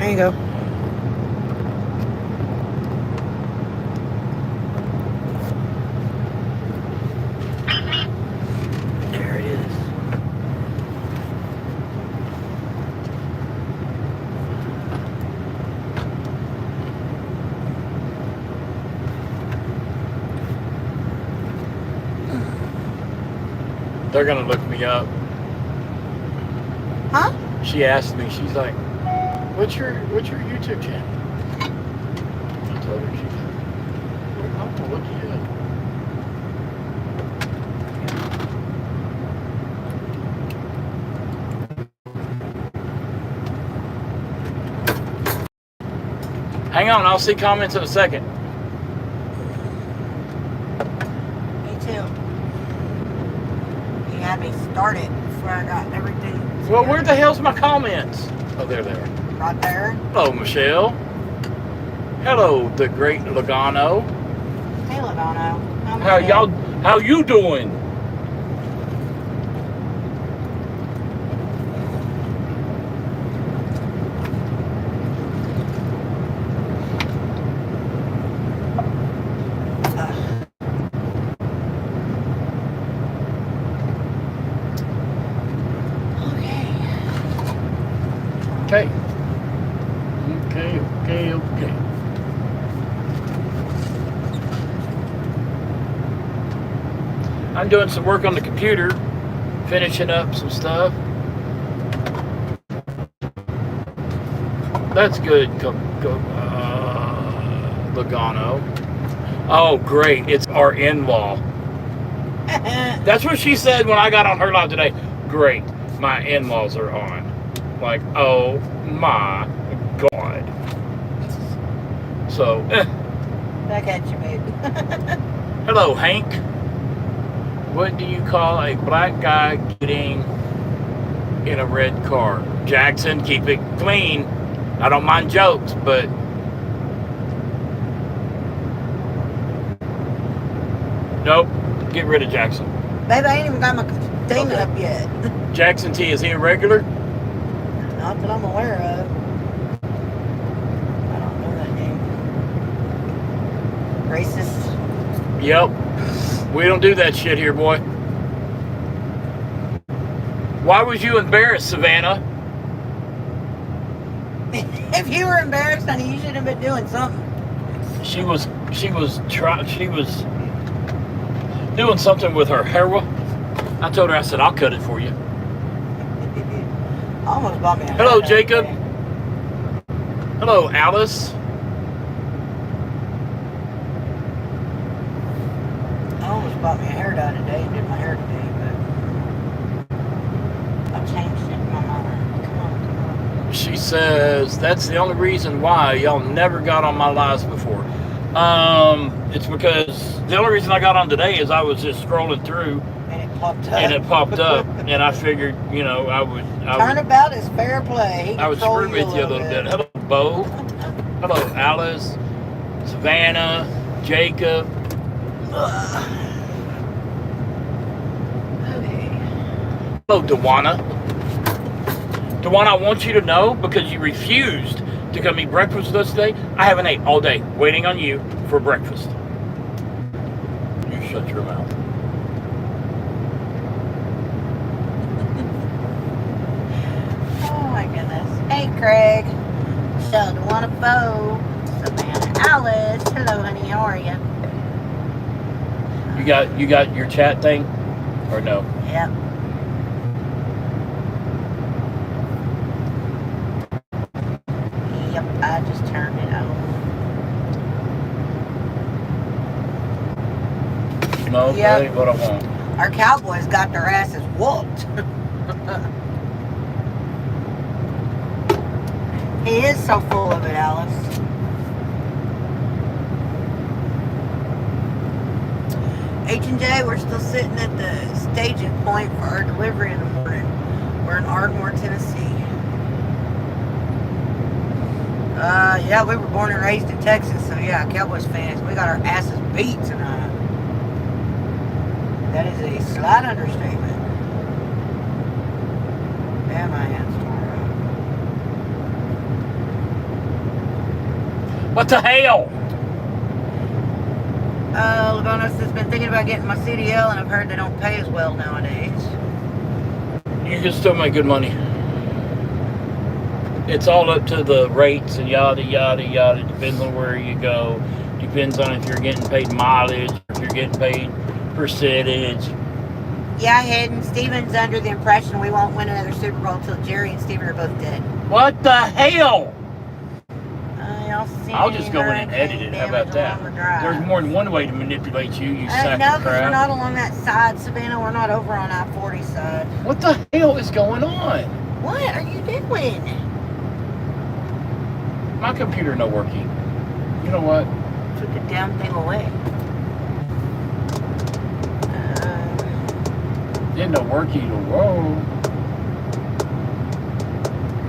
There you go. There it is. They're gonna look me up. Huh? She asked me, she's like, what's your YouTube channel? I told her, she's like, I'm gonna look you up. Hang on, I'll see comments in a second. Me too. You had me started before I got everything. Well, where the hell's my comments? Oh, they're there. Right there. Hello, Michelle. Hello, the great Logano. Hey, Logano. How you doing? Okay. Okay. I'm doing some work on the computer, finishing up some stuff. That's good, Logano. Oh, great. It's our in-law. That's what she said when I got on her live today. Great. My in-laws are on. Like, oh my God. So, Back at you, babe. hello, Hank. What do you call a black guy getting in a red car? Jackson, keep it clean. I don't mind jokes, but nope. Get rid of Jackson. Babe, I ain't even got my thing Okay. up yet. Jackson T, is he a regular? Not that I'm aware of. I don't know that name. Racist. Yep. We don't do that shit here, boy. Why was you embarrassed, Savannah? If you were embarrassed, honey, you should have been doing something. She was doing something with her hair. I told her, I said, I'll cut it for you. Almost bought me a Hello, hat Jacob. today. Hello, Alice. I almost bought me a hair dye today and did my hair today, but I changed it in my mind. Come on. She says, that's the only reason why y'all never got on my lives before. It's because the only reason I got on today is I was just scrolling through And it popped up. and it popped up, and I figured, I would Turnabout is fair play. I would screw with you a little bit. Hello, Bo. Hello, Alice, Savannah, Jacob. Okay. Hello, Dewana. Dewana, I want you to know, because you refused to come eat breakfast with us today, I haven't ate all day, waiting on you for breakfast. You shut your mouth. Oh my goodness. Hey, Craig. Michelle, Dewana, Bo, Savannah, Alice. Hello, honey. How are you? You got your chat thing, or no? Yep. Yep, I just turned it on. No, Yep. that ain't what I want. Our Cowboys got their asses whooped. He is so full of it, Alice. H&J, we're still sitting at the staging point for our delivery in the morning. We're in Ardmore, Tennessee. Yeah, we were born and raised in Texas, so yeah, Cowboys fans, we got our asses beat tonight. That is a slight understatement. Damn, my hands What the hell? Lagonis has been thinking about getting my CDL, and I've heard they don't pay as well nowadays. You can still make good money. It's all up to the rates and yada, yada, yada. Depends on where you go. Depends on if you're getting paid mileage, if you're getting paid percentage. Yeah, Hayden, Steven's under the impression we won't win another Super Bowl until Jerry and Steven are both dead. What the hell? I'll just go in and edit it. How about that? There's more than one way to manipulate you, you sack no, of because we're crap. not along that side, Savannah. We're not over on I-40 side. What the hell is going on? What are you doing? My computer not working. You know what? Took the damn thing away. Didn't know working. Whoa.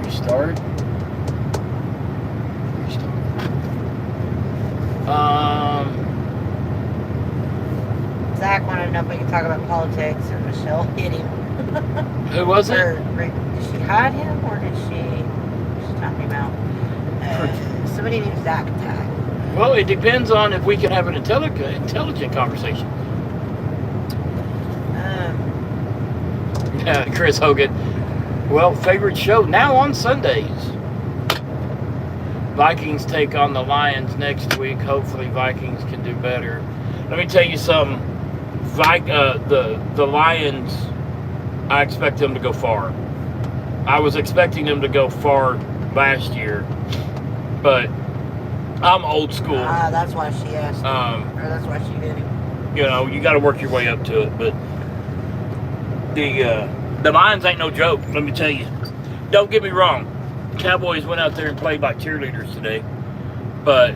Restart. Zach wanted to know if we could talk about politics, or Michelle hit him. Who was it? Did she hide him, or did she? She's talking about somebody named Zach attack. Well, it depends on if we can have an intelligent conversation. Yeah, Chris Hogan. Well, favorite show now on Sundays. Vikings take on the Lions next week. Hopefully Vikings can do better. Let me tell you something. The Lions, I expect them to go far. I was expecting them to go far last year, but I'm old school. That's why she asked him. Or that's why she did him. You know, you got to work your way up to it, but the Lions ain't no joke, let me tell you. Don't get me wrong. Cowboys went out there and played like cheerleaders today. But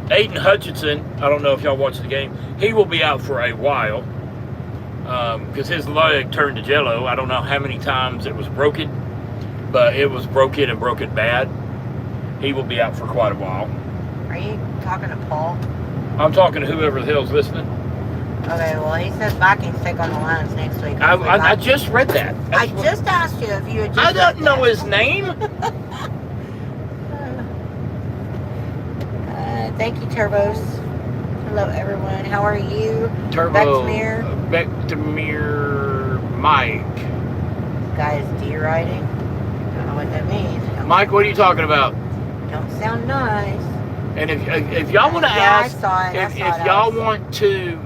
Aiden Hutchinson, I don't know if y'all watched the game, he will be out for a while because his leg turned to jello. I don't know how many times it was broken, but it was broken and broken bad. He will be out for quite a while. Are you talking to Paul? I'm talking to whoever the hell's listening. Okay, well, he says Vikings take on the Lions next week. I just read that. I just asked you if you had just I don't know his name. Thank you, Turbos. Hello, everyone. How are you? Turbo. Bectamir Mike. Guys, D-riding. Don't know what that means. Mike, what are you talking about? Don't sound nice. And if y'all want to ask, I saw it. if y'all want to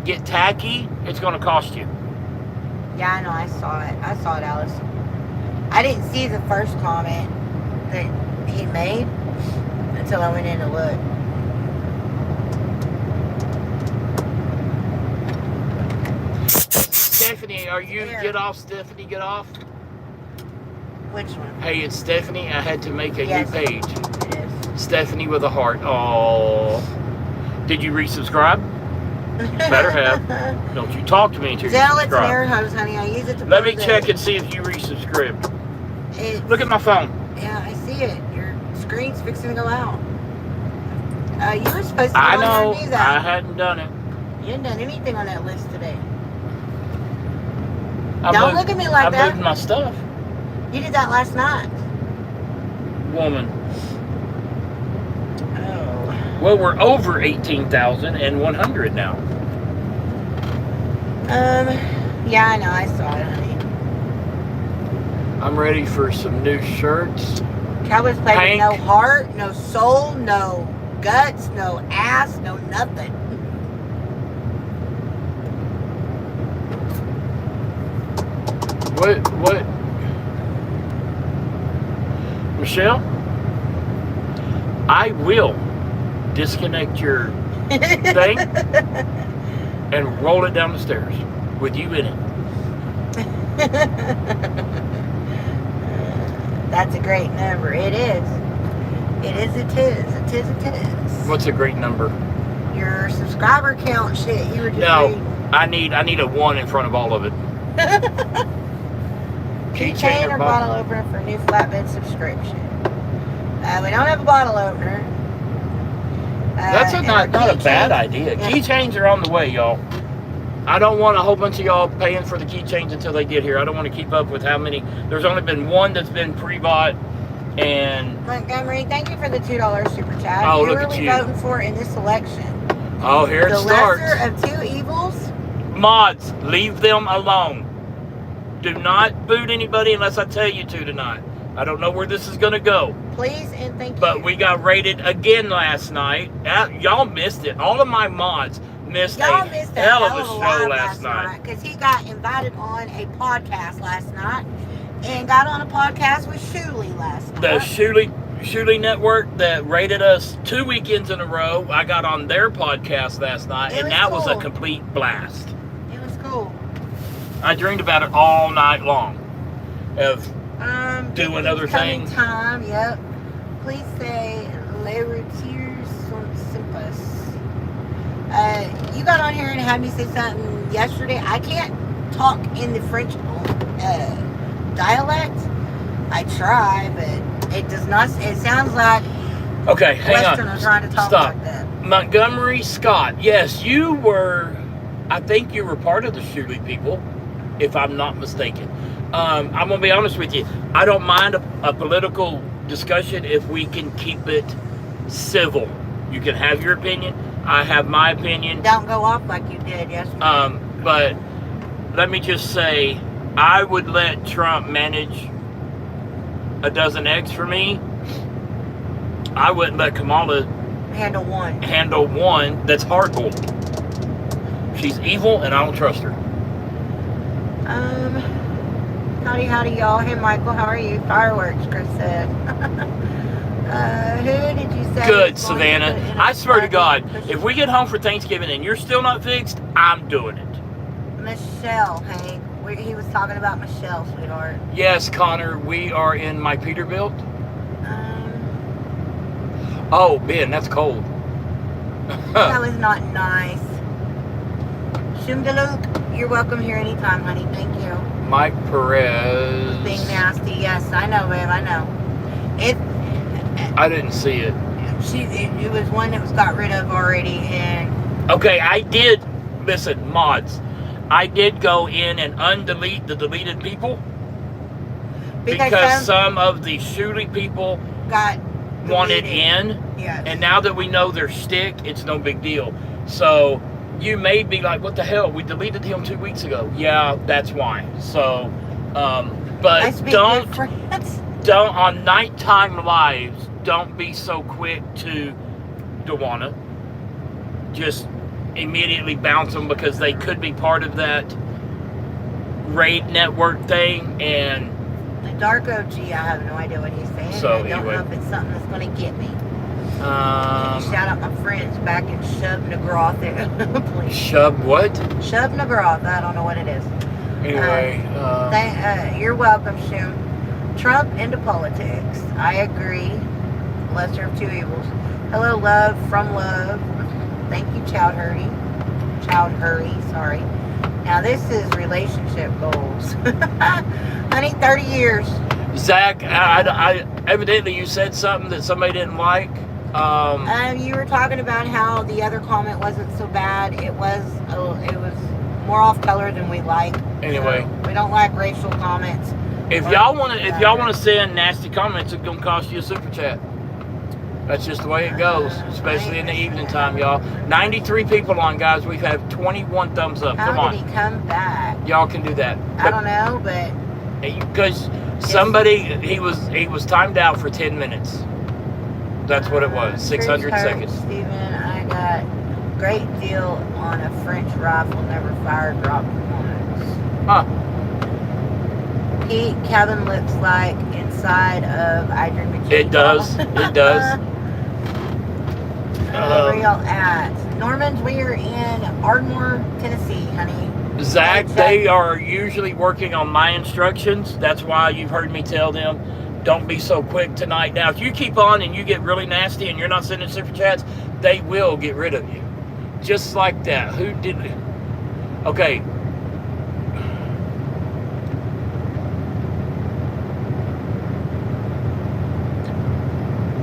get tacky, it's going to cost you. Yeah, I know. I saw it. I saw it, Alice. I didn't see the first comment that he made until I went in to look. Stephanie, are you get off? Stephanie, get off. Which one? Hey, it's Stephanie. I had to make a new page. It is. Stephanie with a heart. Oh, did you resubscribe? You better have. Don't you talk to me until you Zell, it's an resubscribe. air hose, honey. I use it to. Let me check and see if you resubscribed. Look at my phone. Yeah, I see it. Your screen's fixing to go out. You were supposed to go I on there know. and do that. I hadn't done it. You hadn't done anything on that list today. Don't look at me like that. I moved my stuff. You did that last night. Woman. Oh. Well, we're over 18,100 now. Yeah, I know. I saw it, honey. I'm ready for some new shirts. Cowboys play with Hank. no heart, no soul, no guts, no ass, no nothing. What? Michelle? I will disconnect your thing and roll it down the stairs with you in it. That's a great number. It is. It is. It is. It is. It is. What's a great number? Your subscriber count shit. You were just No, reading. I need a 1 in front of all of it. Keychain or bottle opener for a new flatbed subscription. We don't have a bottle opener. That's not a bad idea. Yeah. Keychains are on the way, y'all. I don't want a whole bunch of y'all paying for the keychains until they get here. I don't want to keep up with how many. There's only been one that's been pre-bought, And Montgomery, thank you for the $2 super chat. Oh, Who look are at we you. voting for in this election? oh, here it The starts. lesser of two evils? Mods, leave them alone. Do not boot anybody unless I tell you to tonight. I don't know where this is going to go. Please and thank you. But we got rated again last night. Y'all missed it. All of my mods missed Y'all a missed hell of a live show last night. because he got invited on a podcast last night and got on a podcast with Shuley last night. The Shuley Network that rated us 2 weekends in a row. I got on their podcast last night, and that was a complete blast. It was cool. I dreamed about it all night long of doing other things. Time, yep. Please say les retiers sont simples. You got on here and had me say something yesterday. I can't talk in the French dialect. I try, but it does not. It sounds like okay, hang Westerners on. trying to talk Stop. like that. Montgomery Scott. Yes, you were. I think you were part of the Shuley people, if I'm not mistaken. I'm gonna be honest with you. I don't mind a political discussion if we can keep it civil. You can have your opinion. I have my opinion. Don't go off like you did yesterday. But let me just say, I would let Trump manage a dozen eggs for me. I wouldn't let Kamala handle one that's hard-boiled. She's evil, and I don't trust her. Howdy, y'all. Hey, Michael, how are you? Fireworks, Chris said. Who did you say? Good, Savannah. I swear to God, if we get home for Thanksgiving and you're still not fixed, I'm doing it. Michelle, Hank. He was talking about Michelle, sweetheart. Yes, Connor, we are in my Peterbilt. Oh, Ben, that's cold. That was not nice. Shumdaluk, you're welcome here anytime, honey. Thank you. Mike Perez. Being nasty, yes, I know, babe. I know. I didn't see it. It was one that was got rid of already, and okay, I did. Listen, mods. I did go in and undelete the deleted people because some of the Shuley people got wanted in, yes. And now that we know their stick, it's no big deal. So you may be like, "What the hell? We deleted him 2 weeks ago." Yeah, that's why. So, but don't on nighttime lives. Don't be so quick to Dawana. Just immediately bounce them because they could be part of that raid network thing. And the dark OG, I have no idea what he's saying. So I don't know if it's something that's going to get me. Shout out my friends back in Shub Nagroth there. Please. Shub what? Shub Nagroth. I don't know what it is. Anyway. You're welcome, Shum. Trump into politics. I agree. Lesser of two evils. Hello, love from love. Thank you, Chowd Hurry, sorry. Now this is relationship goals. I need 30 years. Zach, I evidently you said something that somebody didn't like. You were talking about how the other comment wasn't so bad. It was more off color than we like. Anyway, so we don't like racial comments. If y'all want to send nasty comments, it's gonna cost you a super chat. That's just the way it goes, especially in the evening time, y'all. 93 people on, guys. We've had 21 thumbs up. Come on. How did he come back? Y'all can do that. I don't know, but because he was timed out for 10 minutes. That's what it was. 600 seconds. Steven, I got great deal on a French rifle, never fired, dropped once. Huh. Pete, Kevin looks like inside of I Dream of Jeannie. It does. It does. Where y'all at? Normans, we are in Ardmore, Tennessee, honey. Zach, they are usually working on my instructions. That's why you've heard me tell them, don't be so quick tonight. Now, if you keep on and you get really nasty and you're not sending super chats, they will get rid of you. Just like that. Who did it? Okay.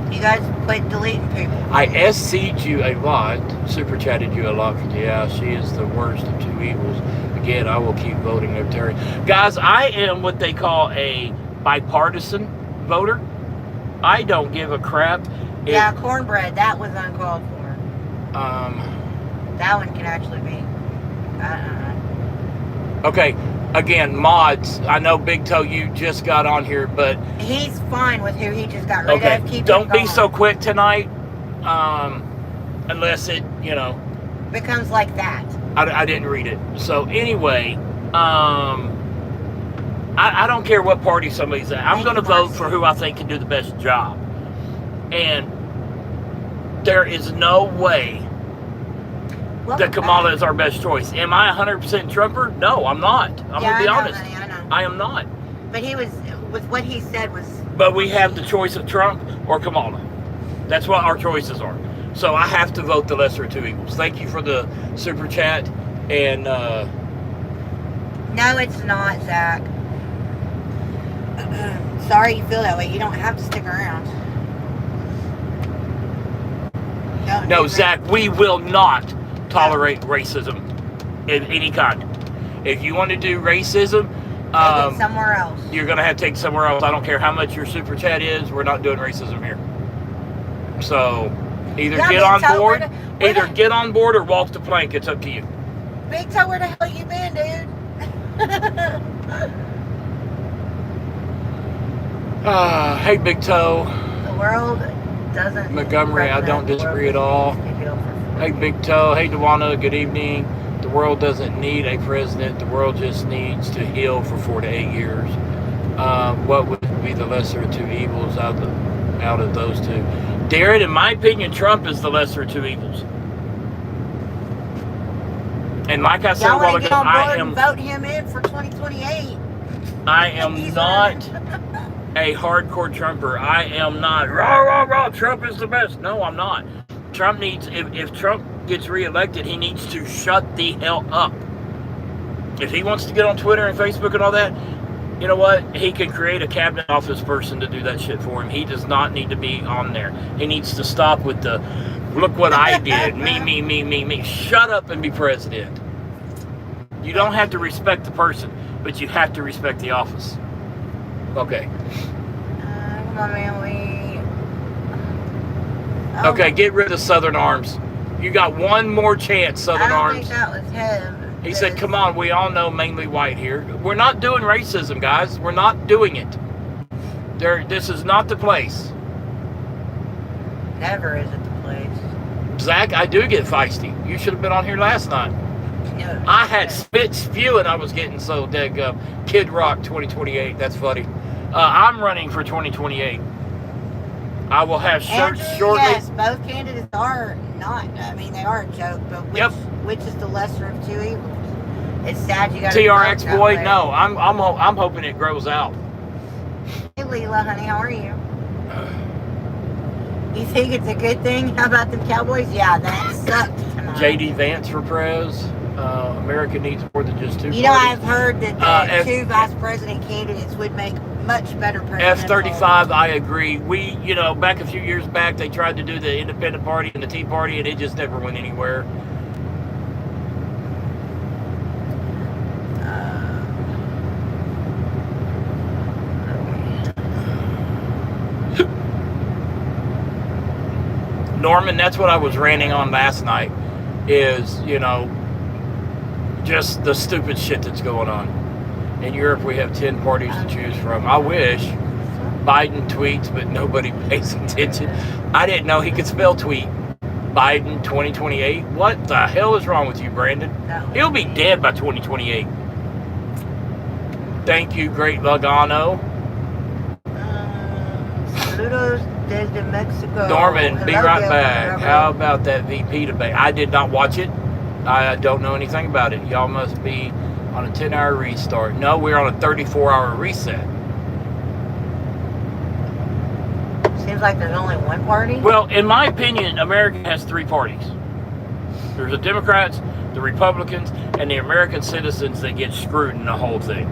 You guys quit deleting people. I SC'd you a lot, super chatted you a lot. Yeah, she is the worst of two evils. Again, I will keep voting libertarian. Guys, I am what they call a bipartisan voter. I don't give a crap. Yeah, cornbread, that was uncalled for. That one can actually be. Okay, again, mods. I know Big Toe, you just got on here, but he's fine with who he just got rid of. Keep don't him be gone. so quick tonight, unless it, becomes like that. I didn't read it. So anyway, I don't care what party somebody's at. I'm going to vote for who I think can do the best job. And there is no way that Kamala is our best choice. Am I 100% Trumper? No, I'm not. I'm going to be honest. Honey, I know. I am not. But he was, with what he said was... But we have the choice of Trump or Kamala. That's what our choices are. So I have to vote the lesser of two evils. Thank you for the super chat. And no, it's not, Zach. Sorry you feel that way. You don't have to stick around. No, Zach, we will not tolerate racism in any kind. If you want to do racism, take it somewhere else. You're going to have to take it somewhere else. I don't care how much your super chat is. We're not doing racism here. So either get on board, get on board or walk the plank. It's up to you. Big Toe, where the hell you been, dude? Hey, Big Toe. The world doesn't... Montgomery, I don't disagree at all. Hey, Big Toe. Hey, Dewana, good evening. The world doesn't need a president. The world just needs to heal for 4 to 8 years. What would be the lesser of two evils out of those two? Darren, in my opinion, Trump is the lesser of two evils. And like I said a while ago, I am... vote him in for 2028. I am not a hardcore Trumper. I am not. Rah, rah, rah, Trump is the best. No, I'm not. Trump needs... If Trump gets reelected, he needs to shut the hell up. If he wants to get on Twitter and Facebook and all that, you know what? He can create a cabinet office person to do that shit for him. He does not need to be on there. He needs to stop with the, look what I did. Me. Shut up and be president. You don't have to respect the person, but you have to respect the office. Okay. Come on, man. Okay, get rid of Southern Arms. You got one more chance, Southern Arms. I don't think that was him. He said, come on, we all know mainly white here. We're not doing racism, guys. We're not doing it. This is not the place. Never is it the place. Zach, I do get feisty. You should have been on here last night. No, I had spit spewing. I was getting so dead Kid Rock 2028. That's funny. I'm running for 2028. I will have shirts shortly. Yes, both candidates are not. I mean, they are a joke, but which is the lesser of two evils? It's sad you got TRX boy. No, I'm hoping it grows out. Hey, Leela, honey, how are you? You think it's a good thing? How about them Cowboys? Yeah, that sucked tonight. JD Vance for Prez. America needs more than just two. You know, I've heard that the two vice president candidates would make much better presidents. F-35, I agree. We, back a few years back, they tried to do the Independent Party and the Tea Party, and it just never went anywhere. Norman, that's what I was ranting on last night, is, just the stupid shit that's going on. In Europe, we have 10 parties to choose from. I wish. Biden tweets, but nobody pays attention. I didn't know he could spell tweet. Biden 2028. What the hell is wrong with you, Brandon? He'll be dead by 2028. Thank you, Great Logano. Saludos desde Mexico. Norman, be right back. How about that VP debate? I did not watch it. I don't know anything about it. Y'all must be on a 10-hour restart. No, we're on a 34-hour reset. Seems like there's only one party. Well, in my opinion, America has three parties. There's the Democrats, the Republicans, and the American citizens that get screwed in the whole thing.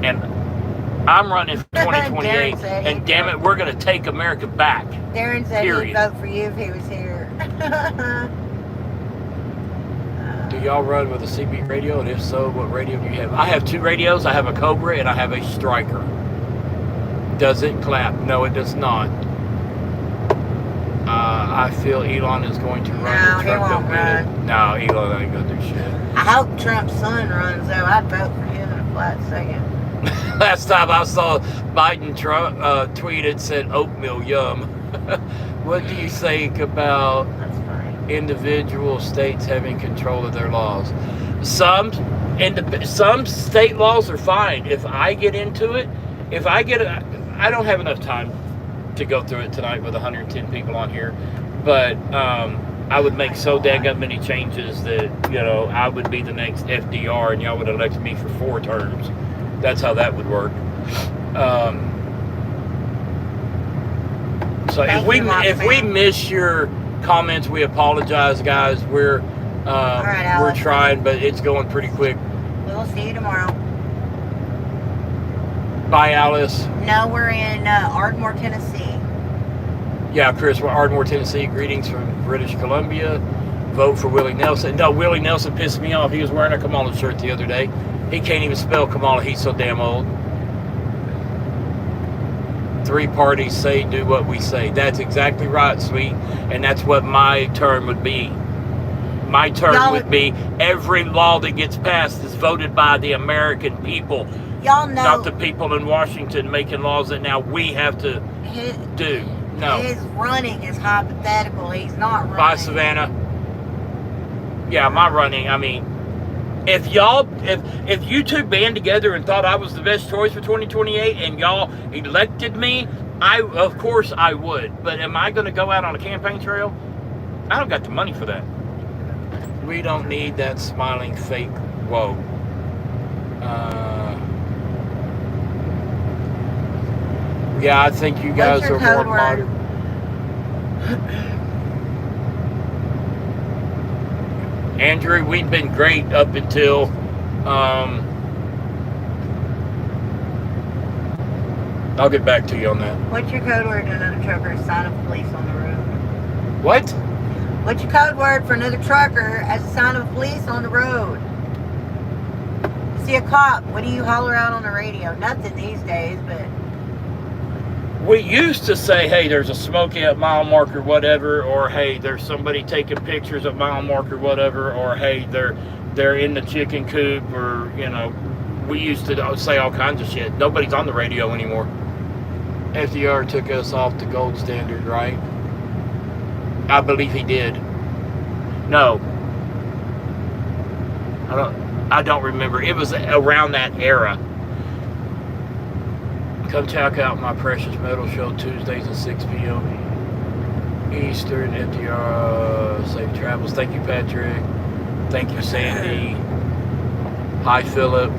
And I'm running for 2028, and damn it, we're going to take America back. Darren said he'd vote for you if he was here. Do y'all run with a CB radio? And if so, what radio do you have? I have two radios. I have a Cobra and I have a Striker. Does it clap? No, it does not. I feel Elon is going to run. No, if he Trump won't don't get it. run. No, Elon ain't gonna do shit. I hope Trump's son runs, though. I'd vote for him in a flat second. Last time I saw Biden tweeted, said oatmeal yum. What do you think about That's funny. individual states having control of their laws? Some state laws are fine. If I get into it, I don't have enough time to go through it tonight with 110 people on here, but I would make so daggum many changes that, I would be the next FDR and y'all would elect me for 4 terms. That's how that would work. So if we miss your comments, we apologize, guys. We're we're trying, but it's going pretty quick. We'll see you tomorrow. Bye, Alice. No, we're in Ardmore, Tennessee. Yeah, Chris, we're Ardmore, Tennessee. Greetings from British Columbia. Vote for Willie Nelson. No, Willie Nelson pissed me off. He was wearing a Kamala shirt the other day. He can't even spell Kamala. He's so damn old. 3 parties say, do what we say. That's exactly right, sweet. And that's what my term would be. My term would be every law that gets passed is voted by the American people. Y'all know. Not the people in Washington making laws that now we have to do. No. His running is hypothetical. He's not running. Bye, Savannah. Yeah, my running, I mean, if you two band together and thought I was the best choice for 2028 and y'all elected me, of course I would. But am I going to go out on a campaign trail? I don't got the money for that. We don't need that smiling fake. Whoa. Yeah, I think you guys are more modern. Andrew, we've been great up until I'll get back to you on that. What's your code word to another trucker? Sign of police on the road. What? What's your code word for another trucker as a sign of police on the road? See a cop, what do you holler out on the radio? Nothing these days, but... We used to say, hey, there's a smoky at mile marker, whatever, or hey, there's somebody taking pictures at mile marker, whatever, or hey, they're in the chicken coop, or, we used to say all kinds of shit. Nobody's on the radio anymore. FDR took us off the gold standard, right? I believe he did. No. I don't remember. It was around that era. Come check out my Precious Metal show Tuesdays at 6 p.m. Eastern. FDR, safe travels. Thank you, Patrick. Thank you, Sandy. Hi, Philip.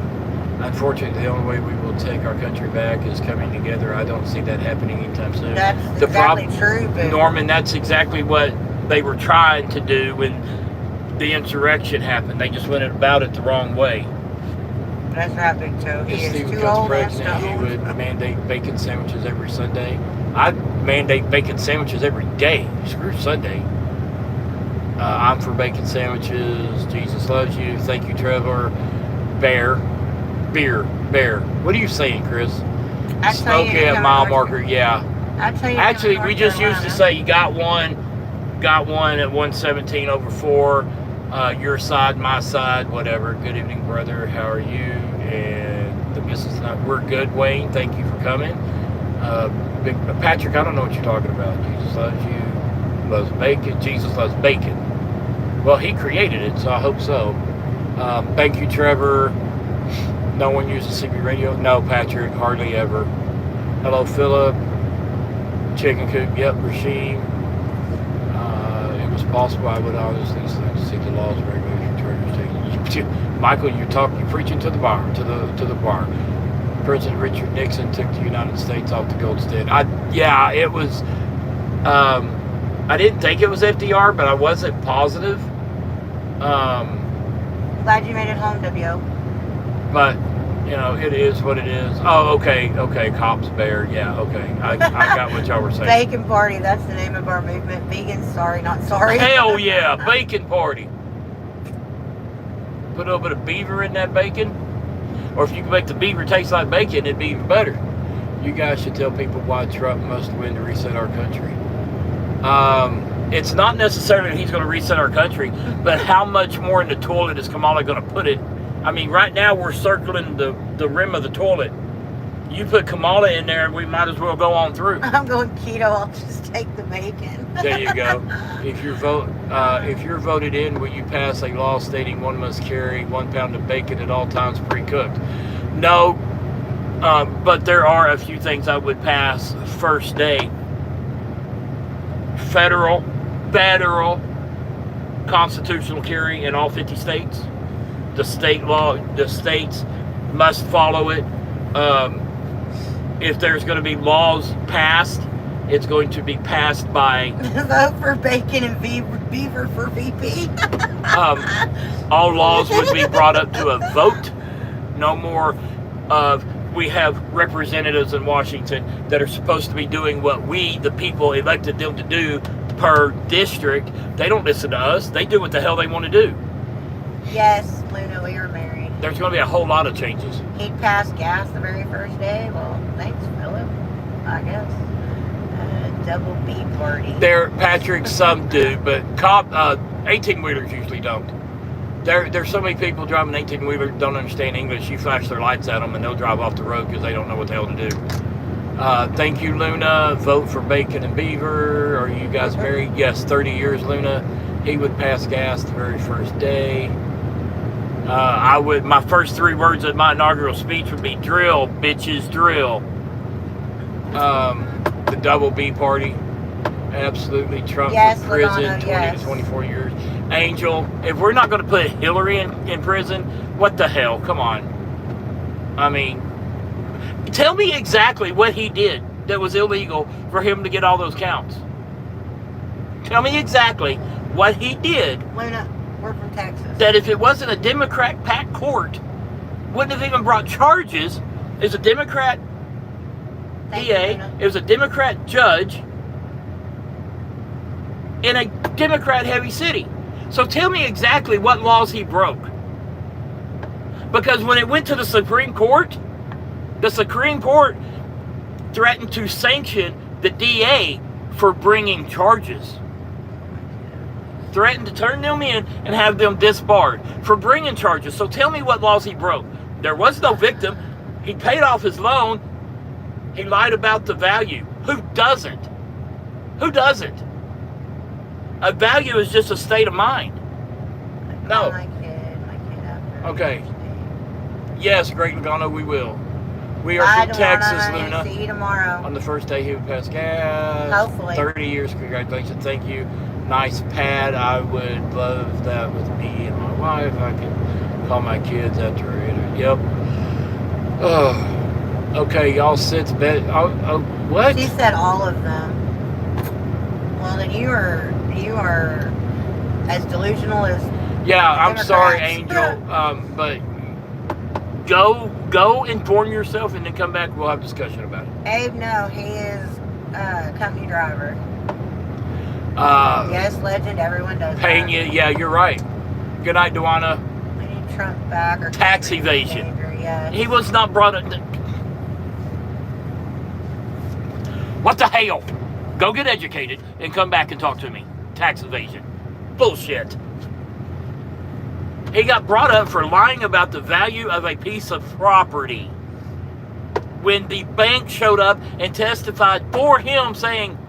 Unfortunately, the only way we will take our country back is coming together. I don't see that happening anytime soon. That's exactly true, but... Norman, that's exactly what they were trying to do when the insurrection happened. They just went about it the wrong way. That's right, Big Toe. He If is Steve too becomes old. president, he would mandate bacon sandwiches every Sunday. I'd mandate bacon sandwiches every day. Screw Sunday. I'm for bacon sandwiches. Jesus loves you. Thank you, Trevor. Bear. What are you saying, Chris? Smoky at mile marker, yeah. Actually, we just used to say you got one at 117 over 4. Your side, my side, whatever. Good evening, brother. How are you? And the missus and I, we're good. Wayne, thank you for coming. Big Patrick, I don't know what you're talking about. Jesus loves you. Loves bacon. Jesus loves bacon. Well, he created it, so I hope so. Thank you, Trevor. No one uses CB radio? No, Patrick, hardly ever. Hello, Philip. Chicken coop, yep, Rasheem. It was possible I would honestly seek the laws and regulations. Michael, you're preaching to the bar, to the bar. President Richard Nixon took the United States off the gold standard. It was. I didn't think it was FDR, but I wasn't positive. Glad you made it home, W.O. But, it is what it is. Oh, okay, Cops Bear. Yeah, okay. I got what y'all were saying. Bacon Party, that's the name of our movement. Vegan, sorry, not sorry. Hell yeah, Bacon Party. Put a little bit of beaver in that bacon. Or if you can make the beaver taste like bacon, it'd be even better. You guys should tell people why Trump must win to reset our country. It's not necessarily that he's going to reset our country, but how much more in the toilet is Kamala going to put it? I mean, right now we're circling the rim of the toilet. You put Kamala in there, we might as well go on through. I'm going keto. I'll just take the bacon. There you go. If you're voted in, will you pass a law stating one must carry 1 pound of bacon at all times pre-cooked? No, but there are a few things I would pass first day. Federal constitutional carry in all 50 states. The state law, the states must follow it. If there's going to be laws passed, it's going to be passed by... Vote for bacon and beaver for VP. All laws would be brought up to a vote. No more of... We have representatives in Washington that are supposed to be doing what we, the people, elected them to do per district. They don't listen to us. They do what the hell they want to do. Yes, Luna, we were married. There's going to be a whole lot of changes. He'd pass gas the very first day. Well, thanks, Philip, I guess. Double B party. Patrick, some do, but 18-wheelers usually don't. There's so many people driving 18-wheeler don't understand English. You flash their lights at them and they'll drive off the road because they don't know what the hell to do. Thank you, Luna. Vote for bacon and beaver. Are you guys married? Yes, 30 years, Luna. He would pass gas the very first day. My first 3 words of my inaugural speech would be drill, bitches, drill. The double B party. Absolutely. Trump yes, in prison, Ladonna, 20 yes. to 24 years. Angel, if we're not going to put Hillary in prison, what the hell? Come on. I mean, tell me exactly what he did that was illegal for him to get all those counts. Tell me exactly what he did. Luna, we're from Texas. That if it wasn't a Democrat-packed court, wouldn't have even brought charges. It was a Democrat DA. It was a Democrat judge in a Democrat-heavy city. So tell me exactly what laws he broke. Because when it went to the Supreme Court threatened to sanction the DA for bringing charges. Threatened to turn them in and have them disbarred for bringing charges. So tell me what laws he broke. There was no victim. He paid off his loan. He lied about the value. Who doesn't? Who doesn't? A value is just a state of mind. No. My kid after. Okay. Yes, Great Logano, we will. We are from Texas, Luna. See you tomorrow. On the first day he would pass gas. Hopefully. 30 years, congratulations, thank you. Nice pad. I would love that with me and my wife. I can call my kids after it. Yep. Oh. Okay, y'all sit to bed. Oh, what? She said all of them. Well, then you are as delusional as... Yeah, I'm sorry, Democrats. Angel, but go inform yourself and then come back. We'll have a discussion about it. Abe, no, he is a company driver. Yes, legend, everyone does Paying that. you, yeah, you're right. Good night, Duana. We need Trump back. Or Tax evasion. Yes. He was not brought in. What the hell? Go get educated and come back and talk to me. Tax evasion. Bullshit. He got brought up for lying about the value of a piece of property. When the bank showed up and testified for him saying,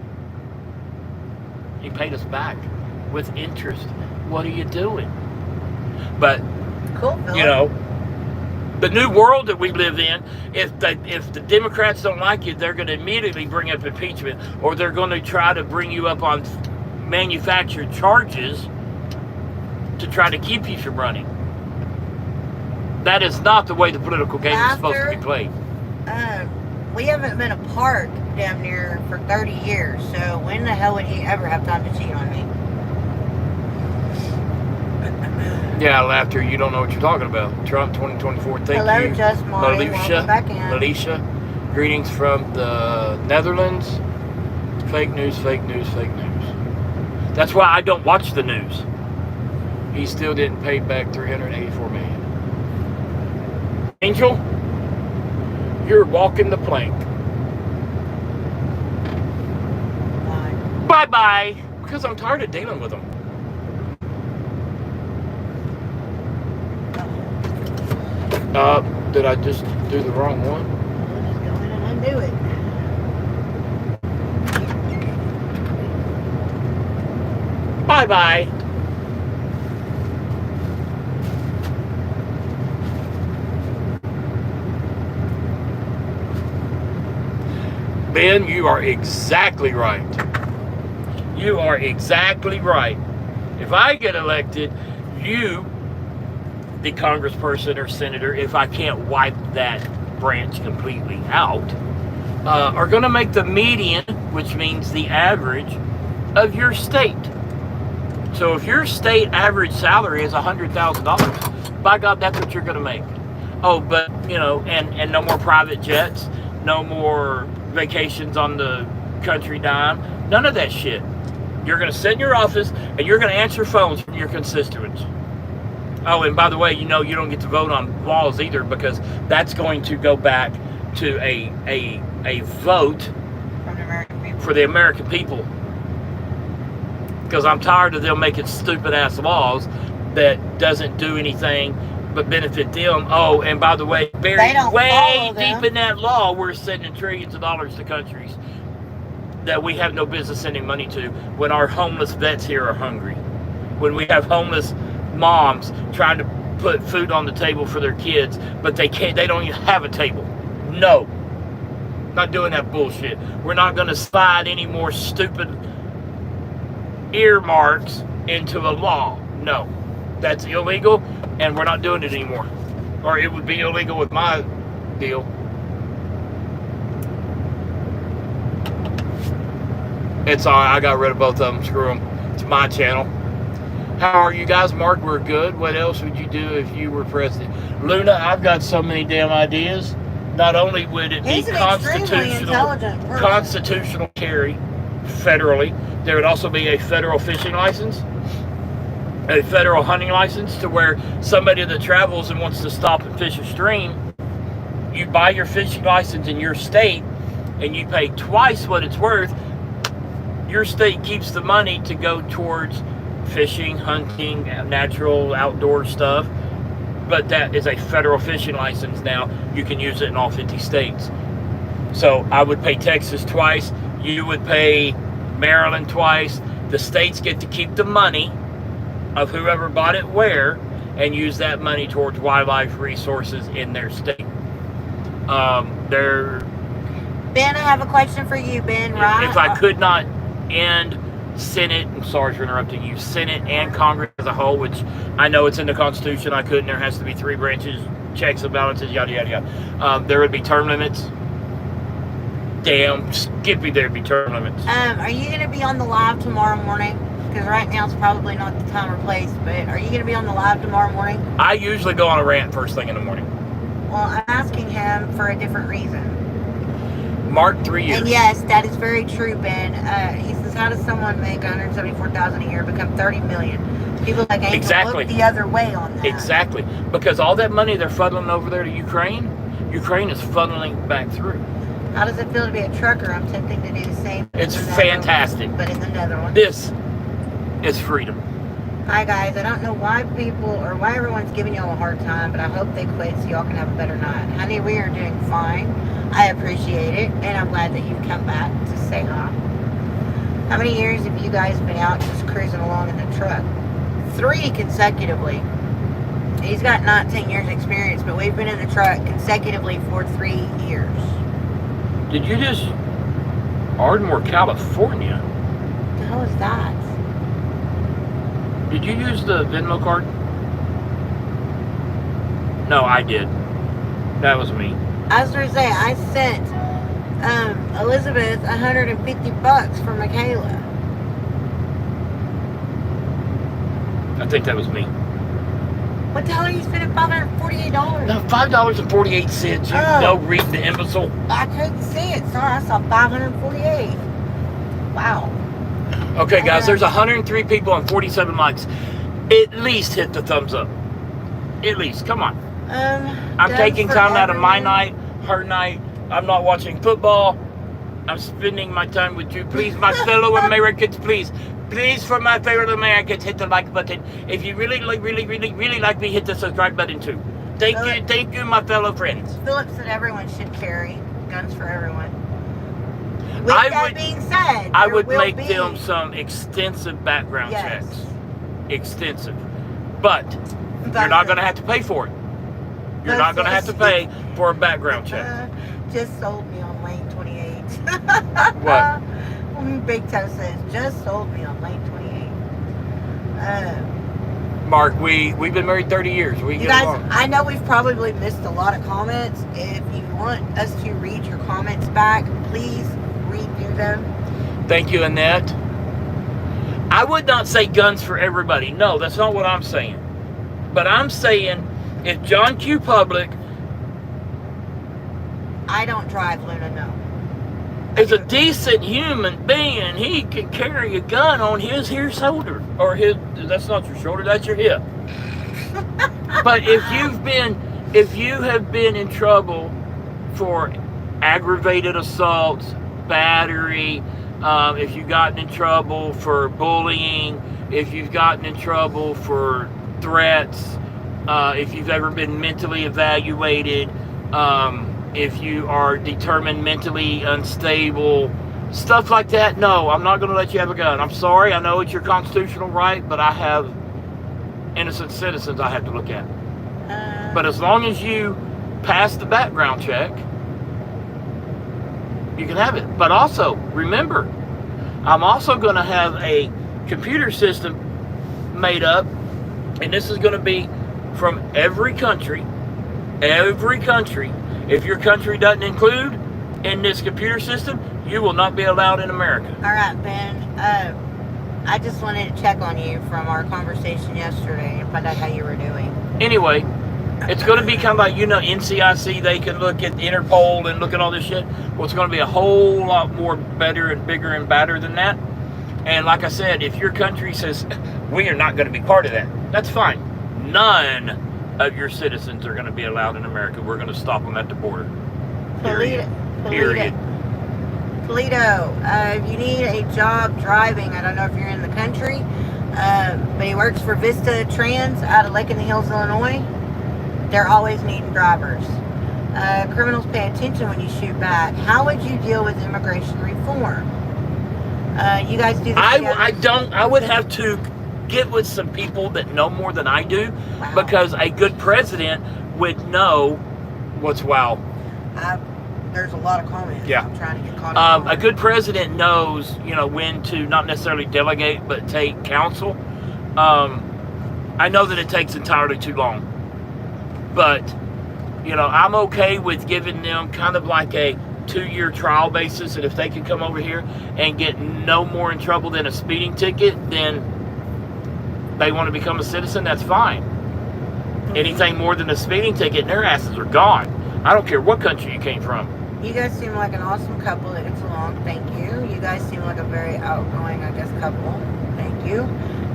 he paid us back with interest. What are you doing? But, Cool, Philip. you know, the new world that we live in, if the Democrats don't like you, they're going to immediately bring up impeachment, or they're going to try to bring you up on manufactured charges to try to keep you from running. That is not the way the political game is supposed to be played. We haven't been apart damn near for 30 years, so when the hell would he ever have time to cheat on me? Yeah, Laughter, you don't know what you're talking about. Trump 2024, thank Hello, you. Just Molly, welcome back in. Alicia, greetings from the Netherlands. Fake news, fake news, fake news. That's why I don't watch the news. He still didn't pay back $384 million. Angel, you're walking the plank. Bye-bye. Because I'm tired of dealing with them. Did I just do the wrong one? We'll just go in and undo it. Bye-bye. Ben, you are exactly right. You are exactly right. If I get elected, you, the congressperson or senator, if I can't wipe that branch completely out, are going to make the median, which means the average, of your state. So if your state average salary is $100,000, by God, that's what you're going to make. Oh, but, you know, and no more private jets, no more vacations on the country dime, none of that shit. You're going to sit in your office and you're going to answer phones from your constituents. Oh, and by the way, you know, you don't get to vote on laws either, because that's going to go back to a vote From the American people. for the American people. Because I'm tired of them making stupid ass laws that doesn't do anything but benefit them. Oh, and by the way, buried way deep in that law, we're sending trillions of dollars to countries that we have no business sending money to, when our homeless vets here are hungry, when we have homeless moms trying to put food on the table for their kids, but they don't even have a table. No, not doing that bullshit. We're not going to slide any more stupid earmarks into a law. No, that's illegal, and we're not doing it anymore, or it would be illegal with my deal. It's all right. I got rid of both of them. Screw them. It's my channel. How are you guys? Mark, we're good. What else would you do if you were president? Luna, I've got so many damn ideas. Not only would it be constitutional carry federally, there would also be a federal fishing license, a federal hunting license, to where somebody that travels and wants to stop and fish a stream, you buy your fishing license in your state and you pay twice what it's worth. Your state keeps the money to go towards fishing, hunting, natural, outdoor stuff. But that is a federal fishing license now. You can use it in all 50 states. So I would pay Texas twice. You would pay Maryland twice. The states get to keep the money of whoever bought it where, and use that money towards wildlife resources in their state. Ben, I have a question for you, Ben. Right? If I could not end Senate, I'm sorry for interrupting you, Senate and Congress as a whole, which I know it's in the Constitution, I couldn't. There has to be 3 branches, checks and balances, yada, yada, yada. There would be term limits. Damn, Skippy, there'd be term limits. Are you going to be on the live tomorrow morning? Because right now it's probably not the time or place, but are you going to be on the live tomorrow morning? I usually go on a rant first thing in the morning. Well, I'm asking him for a different reason. Mark 3 years. And yes, that is very true, Ben. He says, how does someone make $174,000 a year become $30 million? People like Angel look the other way on that. Exactly. Because all that money they're funneling over there to Ukraine is funneling back through. How does it feel to be a trucker? I'm tempting to do the same. It's fantastic. But in the Netherlands. This is freedom. Hi guys, I don't know why everyone's giving y'all a hard time, but I hope they quit so y'all can have a better night. Honey, we are doing fine. I appreciate it, and I'm glad that you've come back to say hi. How many years have you guys been out just cruising along in the truck? 3 consecutively. He's got 19 years experience, but we've been in the truck consecutively for 3 years. Did you just Ardmore, California? What the hell is that? Did you use the Venmo card? No, I did. That was me. I was going to say, I sent Elizabeth $150 for Michaela. I think that was me. What the hell are you spending $548? No, $5.48. You know, read the imbecile. I couldn't see it. Sorry, I saw $548. Wow. Okay, guys, there's 103 people and 47 likes. At least hit the thumbs up. At least, come on. I'm taking time out of my night, her night. I'm not watching football. I'm spending my time with you. Please, my fellow Americans, please. Please, for my fellow Americans, hit the like button. If you really like me, hit the subscribe button too. Thank you, my fellow friends. Philip said everyone should carry guns for everyone. With being said, I would make them some extensive background Yes. checks. Extensive. But you're not going to have to pay for it. You're not going to have to pay for a background check. Just sold me on lane 28. What? Big Toe says, just sold me on lane 28. Mark, we've been married 30 years. We You get guys, along. I know we've probably missed a lot of comments. If you want us to read your comments back, please redo them. Thank you, Annette. I would not say guns for everybody. No, that's not what I'm saying. But I'm saying if John Q. Public I don't drive, Luna, no. is a decent human being, he can carry a gun on his here shoulder. Or that's not your shoulder, that's your hip. But if you have been in trouble for aggravated assaults, battery, if you've gotten in trouble for bullying, if you've gotten in trouble for threats, if you've ever been mentally evaluated, if you are determined mentally unstable, stuff like that, no, I'm not going to let you have a gun. I'm sorry, I know it's your constitutional right, but I have innocent citizens I have to look at. But as long as you pass the background check, you can have it. But also, remember, I'm also going to have a computer system made up, and this is going to be from every country. Every country. If your country doesn't include in this computer system, you will not be allowed in America. All right, Ben. I just wanted to check on you from our conversation yesterday and find out how you were doing. Anyway, it's going to be kind of like, NCIC, they can look at Interpol and look at all this shit. Well, it's going to be a whole lot more better and bigger and badder than that. And like I said, if your country says, we are not going to be part of that, that's fine. None of your citizens are going to be allowed in America. We're going to stop them at the border. Period. Toledo, you need a job driving. I don't know if you're in the country, but he works for Vista Trans out of Lake in the Hills, Illinois. They're always needing drivers. Criminals pay attention when you shoot back. How would you deal with immigration reform? You guys do this together? I would have to get with some people that know more than I do. Wow. Because a good president would know what's wow. There's a lot of comments. Yeah. I'm trying to get caught up. A good president knows, when to not necessarily delegate, but take counsel. I know that it takes entirely too long. But, I'm okay with giving them kind of like a 2-year trial basis. And if they can come over here and get no more in trouble than a speeding ticket, then they want to become a citizen, that's fine. Mm-hmm. Anything more than a speeding ticket, their asses are gone. I don't care what country you came from. You guys seem like an awesome couple that gets along. Thank you. You guys seem like a very outgoing, couple. Thank you.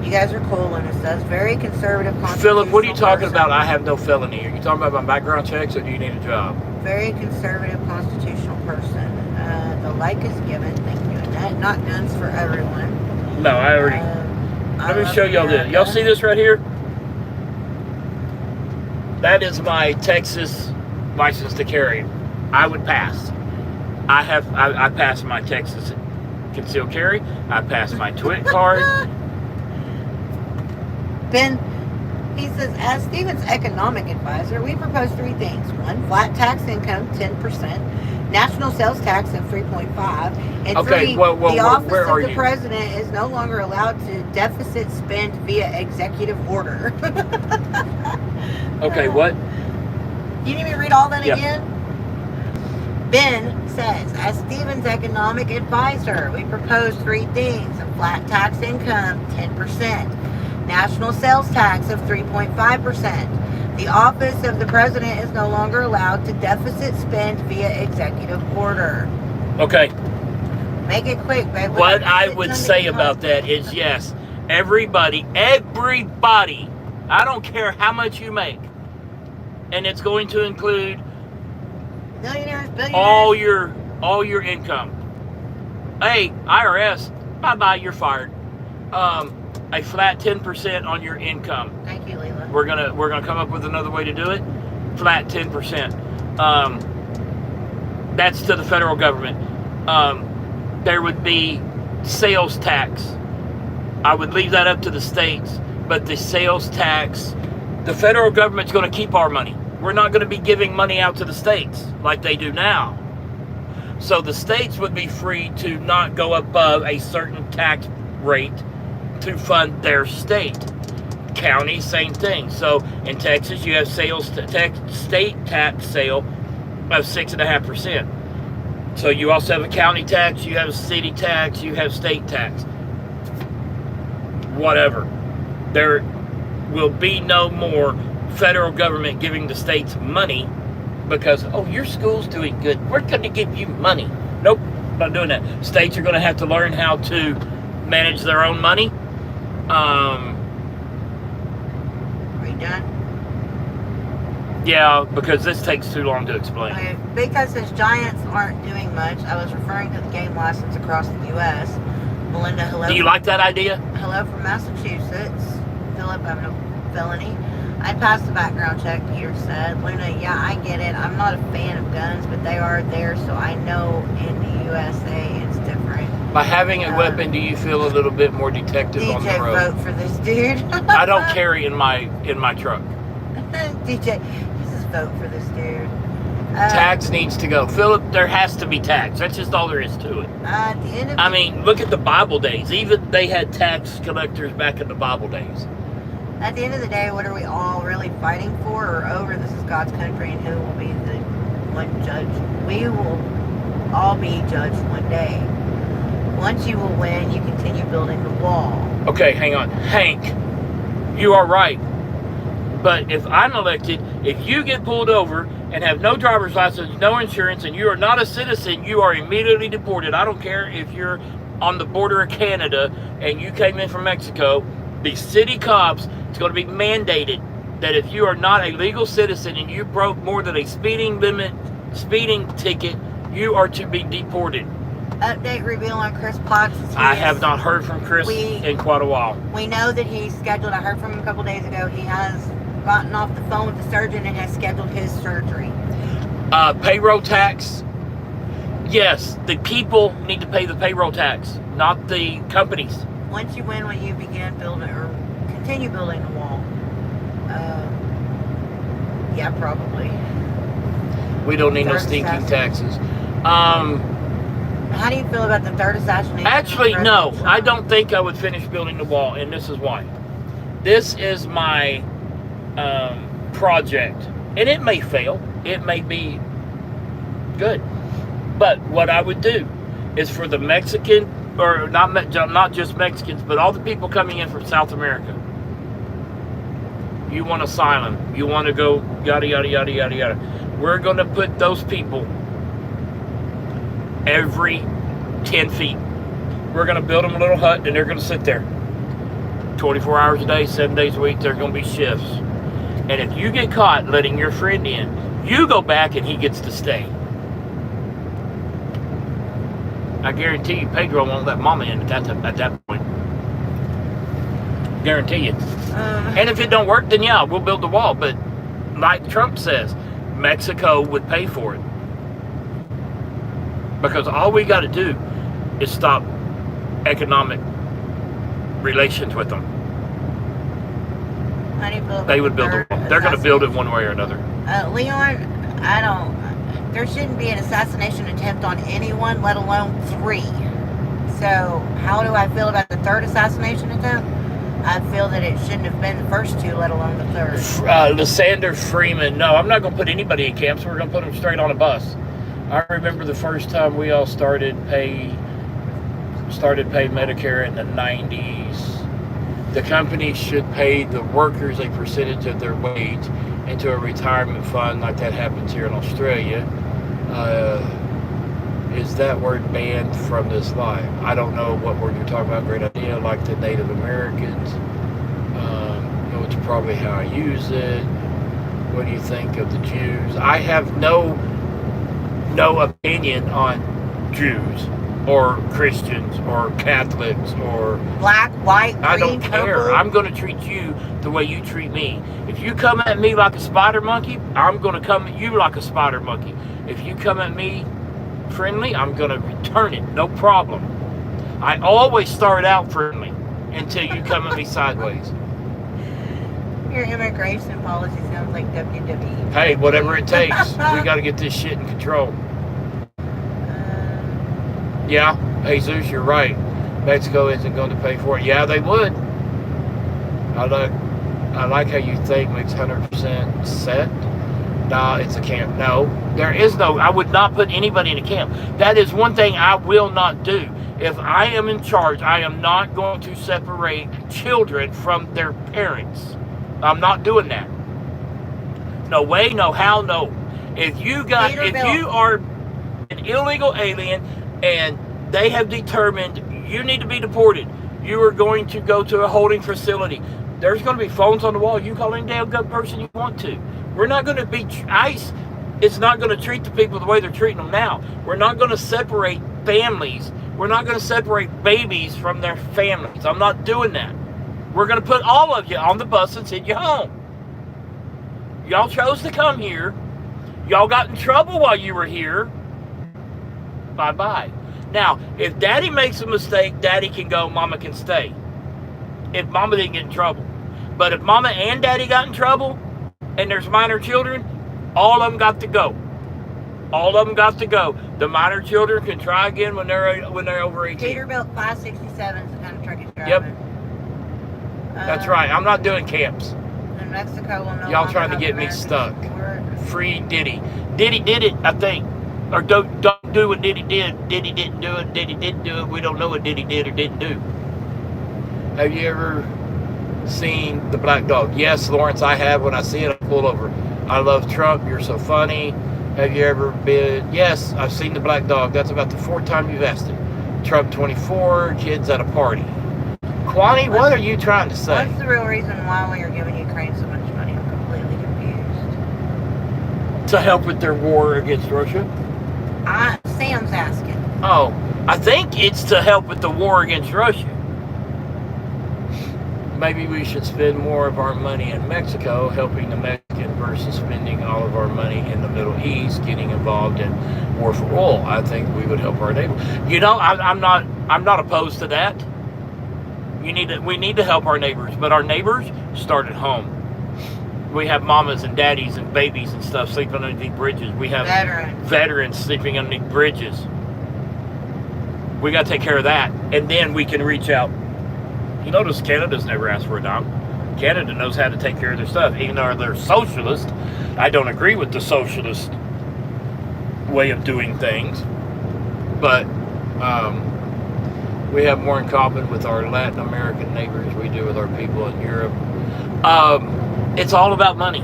You guys are cool, and it says very conservative. Philip, what are you talking about? I have no felony. Are you talking about my background checks, or do you need a job? Very conservative, constitutional person. The like is given. Thank you, Annette. Not guns for everyone. No, I already. Let me show y'all this. Y'all see this right here? That is my Texas license to carry. I would pass. I passed my Texas concealed carry. I passed my TWIC card. Ben, he says, as Stephen's economic advisor, we propose 3 things. 1, flat tax income, 10%. National sales tax of 3.5. And 3, the office of the president is no longer allowed to deficit spend via executive order. Okay, what? You need me to read all that again? Ben says, as Stephen's economic advisor, we propose 3 things. A flat tax income, 10%. National sales tax of 3.5%. The office of the president is no longer allowed to deficit spend via executive order. Okay. Make it quick, babe. What I would say about that is, yes, everybody, I don't care how much you make, and it's going to include millionaires, billionaires, all your income. Hey, IRS, bye-bye, you're fired. A flat 10% on your income. Thank you, Leela. We're gonna come up with another way to do it. Flat 10%. That's to the federal government. There would be sales tax. I would leave that up to the states, but the sales tax, the federal government's going to keep our money. We're not going to be giving money out to the states like they do now. So the states would be free to not go above a certain tax rate to fund their state. County, same thing. So in Texas, you have state tax sale of 6.5%. So you also have a county tax, you have a city tax, you have state tax. Whatever. There will be no more federal government giving the states money because, oh, your school's doing good, we're going to give you money. Nope, not doing that. States are going to have to learn how to manage their own money. Are you done? Yeah, because this takes too long to explain. Okay, because his Giants aren't doing much, I was referring to the game license across the U.S. Melinda, hello. Do you like that idea? Hello from Massachusetts. Philip, I'm a felony. I passed the background check, Peter said. Luna, yeah, I get it. I'm not a fan of guns, but they are there, so I know in the USA it's different. By having a weapon, do you feel a little bit more detective on the road? DJ, vote for this dude. I don't carry in my truck. DJ, just vote for this dude. Tax needs to go. Philip, there has to be tax. That's just all there is to it. At the end of I mean, look at the Bible days. Even they had tax collectors back in the Bible days. At the end of the day, what are we all really fighting for or over? This is God's country, and who will be the one judge? We will all be judged one day. Once you will win, you continue building the wall. Okay, hang on. Hank, you are right. But if I'm elected, if you get pulled over and have no driver's license, no insurance, and you are not a citizen, you are immediately deported. I don't care if you're on the border of Canada and you came in from Mexico. The city cops, it's going to be mandated that if you are not a legal citizen and you broke more than a speeding ticket, you are to be deported. Update reveal on Chris Potts. I have not heard from Chris in quite a while. We know that he's scheduled. I heard from him a couple days ago. He has gotten off the phone with the surgeon and has scheduled his surgery. Payroll tax. Yes, the people need to pay the payroll tax, not the companies. Once you win, will you begin building or continue building the wall? Yeah, probably. We don't need no stinking taxes. How do you feel about the third assassination? Actually, no. I don't think I would finish building the wall, and this is why. This is my project, and it may fail. It may be good. But what I would do is for the Mexican, or not just Mexicans, but all the people coming in from South America. You want asylum. You want to go yada, yada, yada, yada, yada. We're going to put those people every 10 feet. We're going to build them a little hut, and they're going to sit there 24 hours a day, 7 days a week. There's going to be shifts. And if you get caught letting your friend in, you go back and he gets to stay. I guarantee you Pedro won't let Mama in at that point. Guarantee you. And if it don't work, then yeah, we'll build the wall. But like Trump says, Mexico would pay for it. Because all we got to do is stop economic relations with them. How do you feel about they would build the wall. They're going to build it one way or another. Leon, there shouldn't be an assassination attempt on anyone, let alone 3. So how do I feel about the third assassination attempt? I feel that it shouldn't have been the first 2, let alone the third. Lysander Freeman. No, I'm not going to put anybody in camps. We're going to put them straight on a bus. I remember the first time we all started pay Medicare in the 90s. The company should pay the workers a percentage of their wage into a retirement fund like that happens here in Australia. Is that word banned from this life? I don't know what word you're talking about. Great idea. Like the Native Americans. It's probably how I use it. What do you think of the Jews? I have no opinion on Jews. or Christians or Catholics or black, white, green, I don't care. purple. I'm going to treat you the way you treat me. If you come at me like a spider monkey, I'm going to come at you like a spider monkey. If you come at me friendly, I'm going to return it. No problem. I always start out friendly until you come at me sideways. Your immigration policy sounds like WWE. Hey, whatever it takes. We got to get this shit in control. Yeah, Jesus, you're right. Mexico isn't going to pay for it. Yeah, they would. I like how you think makes 100% set. Nah, it's a camp. No, there is no. I would not put anybody in a camp. That is one thing I will not do. If I am in charge, I am not going to separate children from their parents. I'm not doing that. No way, no how, no. If you are an illegal alien and they have determined you need to be deported, you are going to go to a holding facility. There's going to be phones on the wall. You call any damn good person you want to. We're not going to be ICE. It's not going to treat the people the way they're treating them now. We're not going to separate families. We're not going to separate babies from their families. I'm not doing that. We're going to put all of you on the bus and send you home. Y'all chose to come here. Y'all got in trouble while you were here. Bye-bye. Now, if Daddy makes a mistake, Daddy can go, Mama can stay. If Mama didn't get in trouble. But if Mama and Daddy got in trouble, and there's minor children, all of them got to go. All of them got to go. The minor children can try again when they're over 18. Peterbilt 567 is the kind of truck he's driving. Yep. That's right. I'm not doing camps. In Mexico will no Y'all trying to get me stuck. Free Diddy. Diddy did it, I think. Or don't do what Diddy did. Diddy didn't do it. Diddy didn't do it. We don't know what Diddy did or didn't do. Have you ever seen The Black Dog? Yes, Lawrence, I have. When I see it, I pull over. I love Trump. You're so funny. Have you ever been? Yes, I've seen The Black Dog. That's about the fourth time you've asked it. Trump 24, kids at a party. Kwani, what are you trying to say? What's the real reason why we are giving Ukraine so much money? I'm completely confused. To help with their war against Russia? Sam's asking. Oh, I think it's to help with the war against Russia. Maybe we should spend more of our money in Mexico helping the Mexican versus spending all of our money in the Middle East getting involved in war for oil. I think we would help our neighbor. You know, I'm not opposed to that. We need to help our neighbors, but our neighbors start at home. We have mamas and daddies and babies and stuff sleeping underneath bridges. We have veterans sleeping underneath bridges. We got to take care of that, and then we can reach out. You notice Canada's never asked for a dime. Canada knows how to take care of their stuff, even though they're socialist. I don't agree with the socialist way of doing things, but we have more in common with our Latin American neighbors we do with our people in Europe. It's all about money.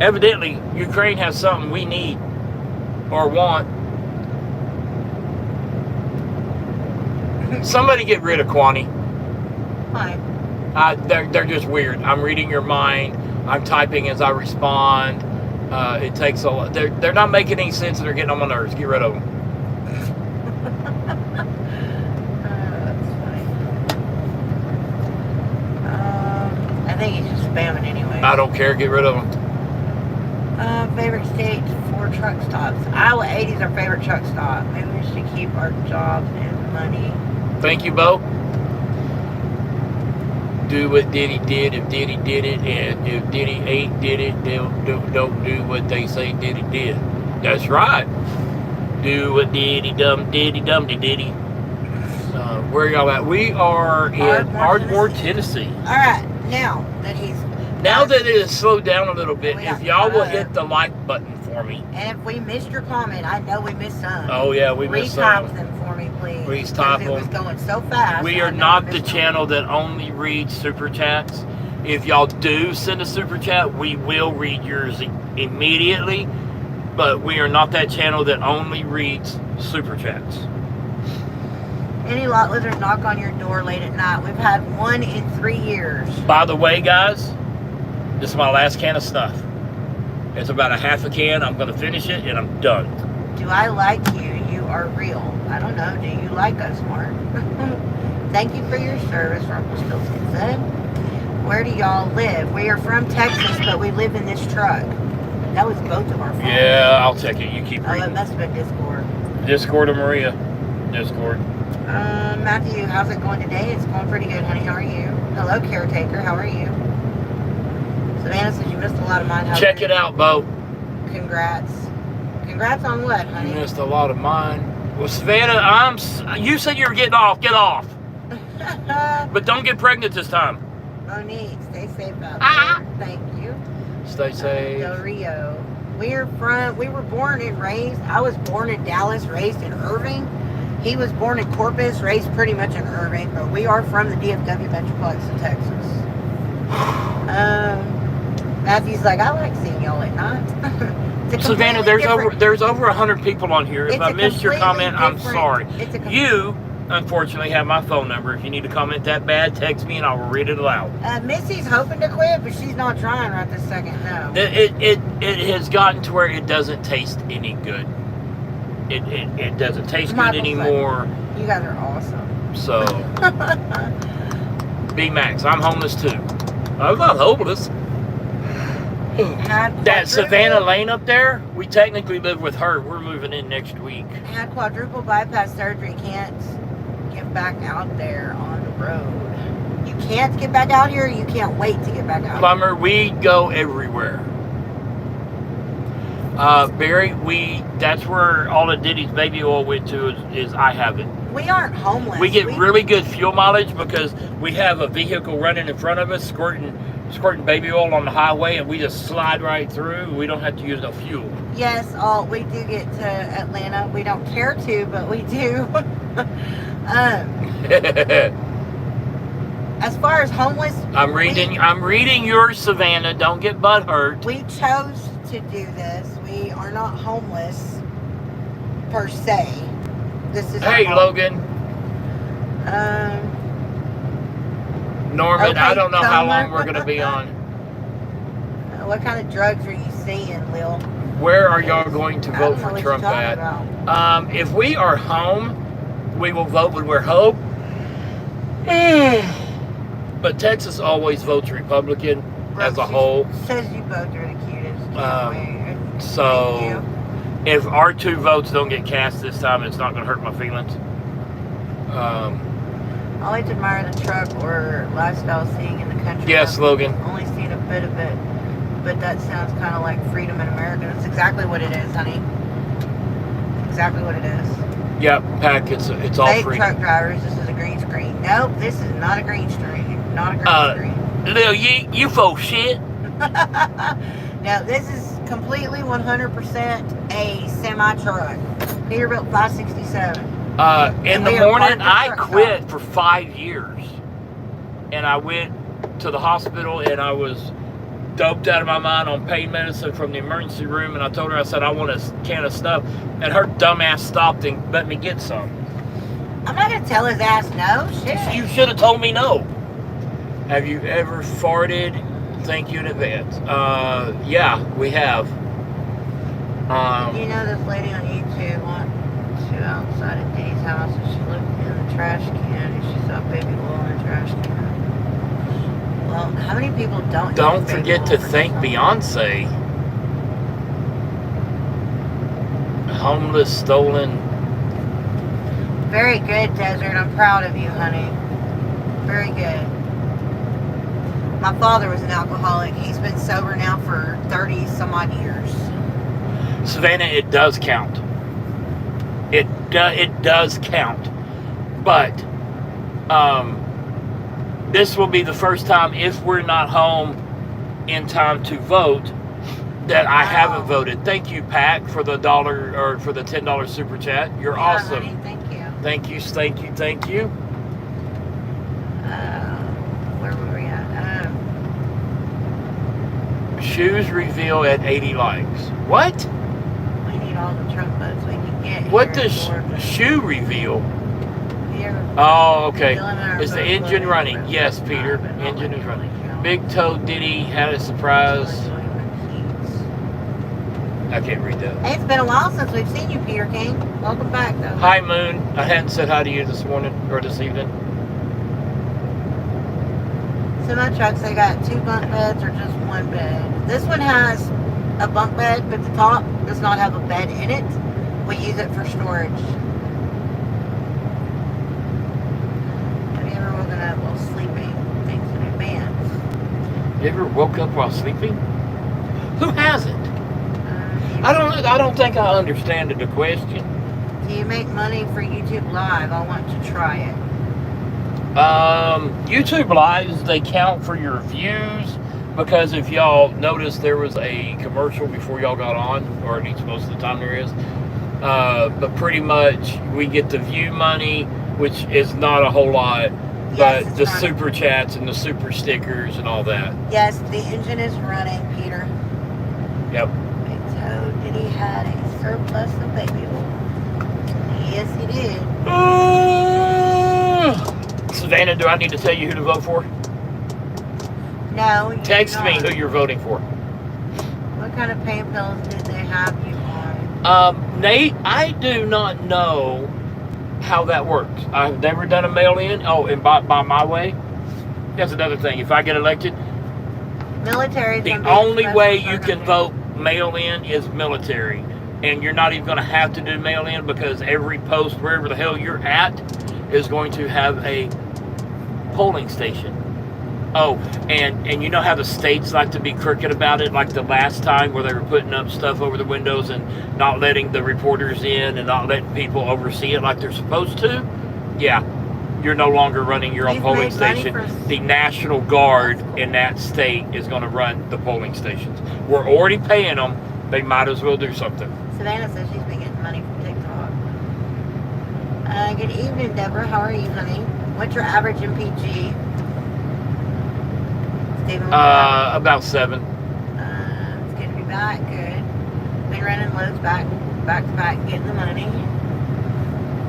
Evidently, Ukraine has something we need or want. Somebody get rid of Kwani. Why? They're just weird. I'm reading your mind. I'm typing as I respond. It takes a lot. They're not making any sense and they're getting on my nerves. Get rid of them. That's funny. I think he's just spamming anyway. I don't care. Get rid of them. Favorite states for truck stops. Iowa 80 is our favorite truck stop. Maybe we should keep our jobs and money. Thank you, Bo. Do what Diddy did if Diddy did it, and if Diddy ain't did it, don't do what they say Diddy did. That's right. Do what Diddy diddy. Where y'all at? We are in Ardmore, Tennessee. All right, now that it has slowed down a little bit, if y'all will hit the like button for me. And if we missed your comment, I know we missed some. Oh yeah, we missed some. Retype them for me, please. Please type them. It was going so fast. We are not the channel that only reads super chats. If y'all do send a super chat, we will read yours immediately. But we are not that channel that only reads super chats. Any lot lizards knock on your door late at night? We've had 1 in 3 years. By the way, guys, this is my last can of snuff. It's about a half a can. I'm going to finish it and I'm done. Do I like you? You are are real. I don't know. Do you like us, Mark? Thank you for your service, Rumpelstiltskin said. Where do y'all live? We are from Texas, but we live in this truck. That was both of our phones. Yeah, I'll take it. You keep Oh, it reading. must have been Discord. Discord or Maria? Discord. Matthew, how's it going today? It's going pretty good, honey. How are you? Hello, caretaker. How are you? Savannah says you missed a lot of mine. Check it out, Bo. Congrats. Congrats on what, honey? You missed a lot of mine. Well, Savannah, you said you were getting off. Get off. But don't get pregnant this time. Monique, stay safe out there. Thank you. Stay safe. Del Rio. We were born and raised. I was born in Dallas, raised in Irving. He was born in Corpus, raised pretty much in Irving, but we are from the DFW Metroplex in Texas. Matthew's like, I like seeing y'all at night. Savannah, there's over 100 people on here. If I missed your comment, I'm sorry. You, unfortunately, have my phone number. If you need to comment that bad, text me and I will read it aloud. Missy's hoping to quit, but she's not trying right this second. No. It has gotten to where it doesn't taste any good. It doesn't taste good anymore. You guys are awesome. So, B-Max, I'm homeless too. I'm not homeless. That Savannah Lane up there, we technically live with her. We're moving in next week. Had quadruple bypass surgery. Can't get back out there on the road. You can't get back out here. Or you can't wait to get back out. Plumber, we go everywhere. Barry, that's where all of Diddy's baby oil went to is I have it. We aren't homeless. We get really good fuel mileage because we have a vehicle running in front of us, squirting baby oil on the highway, and we just slide right through. We don't have to use no fuel. Yes, we do get to Atlanta. We don't care to, but we do. As far as homeless, I'm reading your Savannah. Don't get butthurt. We chose to do this. We are not homeless per se. This is Hey, Logan. Norman, okay, I don't know how long we're going to be on. What kind of drugs are you seeing, Lil? Where are y'all going to vote for Trump at? If we are home, we will vote when we're home. But Texas always votes Republican as a whole. Says you both are the cutest. So if our 2 votes don't get cast this time, it's not going to hurt my feelings. I always admire the truck or lifestyle seeing in the country. Yes, Logan. I've only seen a bit of it, but that sounds kind of like freedom in America. That's exactly what it is, honey. Exactly what it is. Yep, Pack, it's all Fake free. truck drivers, this is a green screen. Nope, this is not a green screen. Not a green screen. Lil, you full shit. Now, this is completely 100% a semi-truck. Peterbilt 567. In the morning, I quit for 5 years. And I went to the hospital and I was doped out of my mind on pain medicine from the emergency room. And I told her, I said, I want a can of stuff. And her dumb ass stopped and let me get some. I'm not going to tell his ass no. Shit. You should have told me no. Have you ever farted? Thank you in advance. Yeah, we have. You know this lady on YouTube went to outside of D's house and she looked in the trash can and she saw baby oil in the trash can. Well, how many people don't forget to thank Beyonce. Homeless, stolen. Very good, Desert. I'm proud of you, honey. Very good. My father was an alcoholic. He's been sober now for 30 some odd years. Savannah, it does count. It does count. But this will be the first time, if we're not home in time to vote, that I haven't voted. Thank you, Pat, for the $1 or for the $10 super chat. You're awesome. Honey, thank you. Thank you, thank you, thank you. Where were we at? Shoes reveal at 80 likes. What? We need all the Trump votes we can get. What does shoe reveal? Here. Oh, okay. Dylan, Is the engine running? Yes, Peter. Engine is running. Big Toe Diddy had a surprise. I can't read that. Hey, it's been a while since we've seen you, Peter King. Welcome back, though. Hi, Moon. I hadn't said hi to you this morning or this evening. Semi trucks, they got 2 bunk beds or just 1 bed. This one has a bunk bed, but the top does not have a bed in it. We use it for storage. Have you ever woken up while sleeping? Thanks in advance. You ever woke up while sleeping? Who hasn't? I don't think I understand the question. Do you make money for YouTube Live? I want to try it. YouTube Lives, they count for your views, because if y'all noticed, there was a commercial before y'all got on, or at least most of the time there is. But pretty much we get the view money, which is not a whole lot, Yes, but it's the running. super chats and the super stickers and all that. Yes, the engine is running, Peter. Yep. Big Toad, did he had a surplus of baby oil? Yes, he did. Savannah, do I need to tell you who to vote for? No, you Text do me not. who you're voting for. What kind of pain pills did they have you on? Nate, I do not know how that works. I've never done a mail-in. Oh, and by my way, that's another thing. If I get elected, Military. the only way you can vote mail-in is military. And you're not even going to have to do mail-in, because every post, wherever the hell you're at, is going to have a polling station. Oh, and you know how the states like to be crooked about it, like the last time where they were putting up stuff over the windows and not letting the reporters in and not letting people oversee it like they're supposed to? Yeah, you're no longer running your own We've polling made money station. for- The National Guard in that state is going to run the polling stations. We're already paying them. They might as well do something. Savannah says she's been getting money from TikTok. Good evening, Deborah. How are you, honey? What's your average MPG? Stephen, About 7. it's good to be back. Good. Been running loads back to back, getting the money.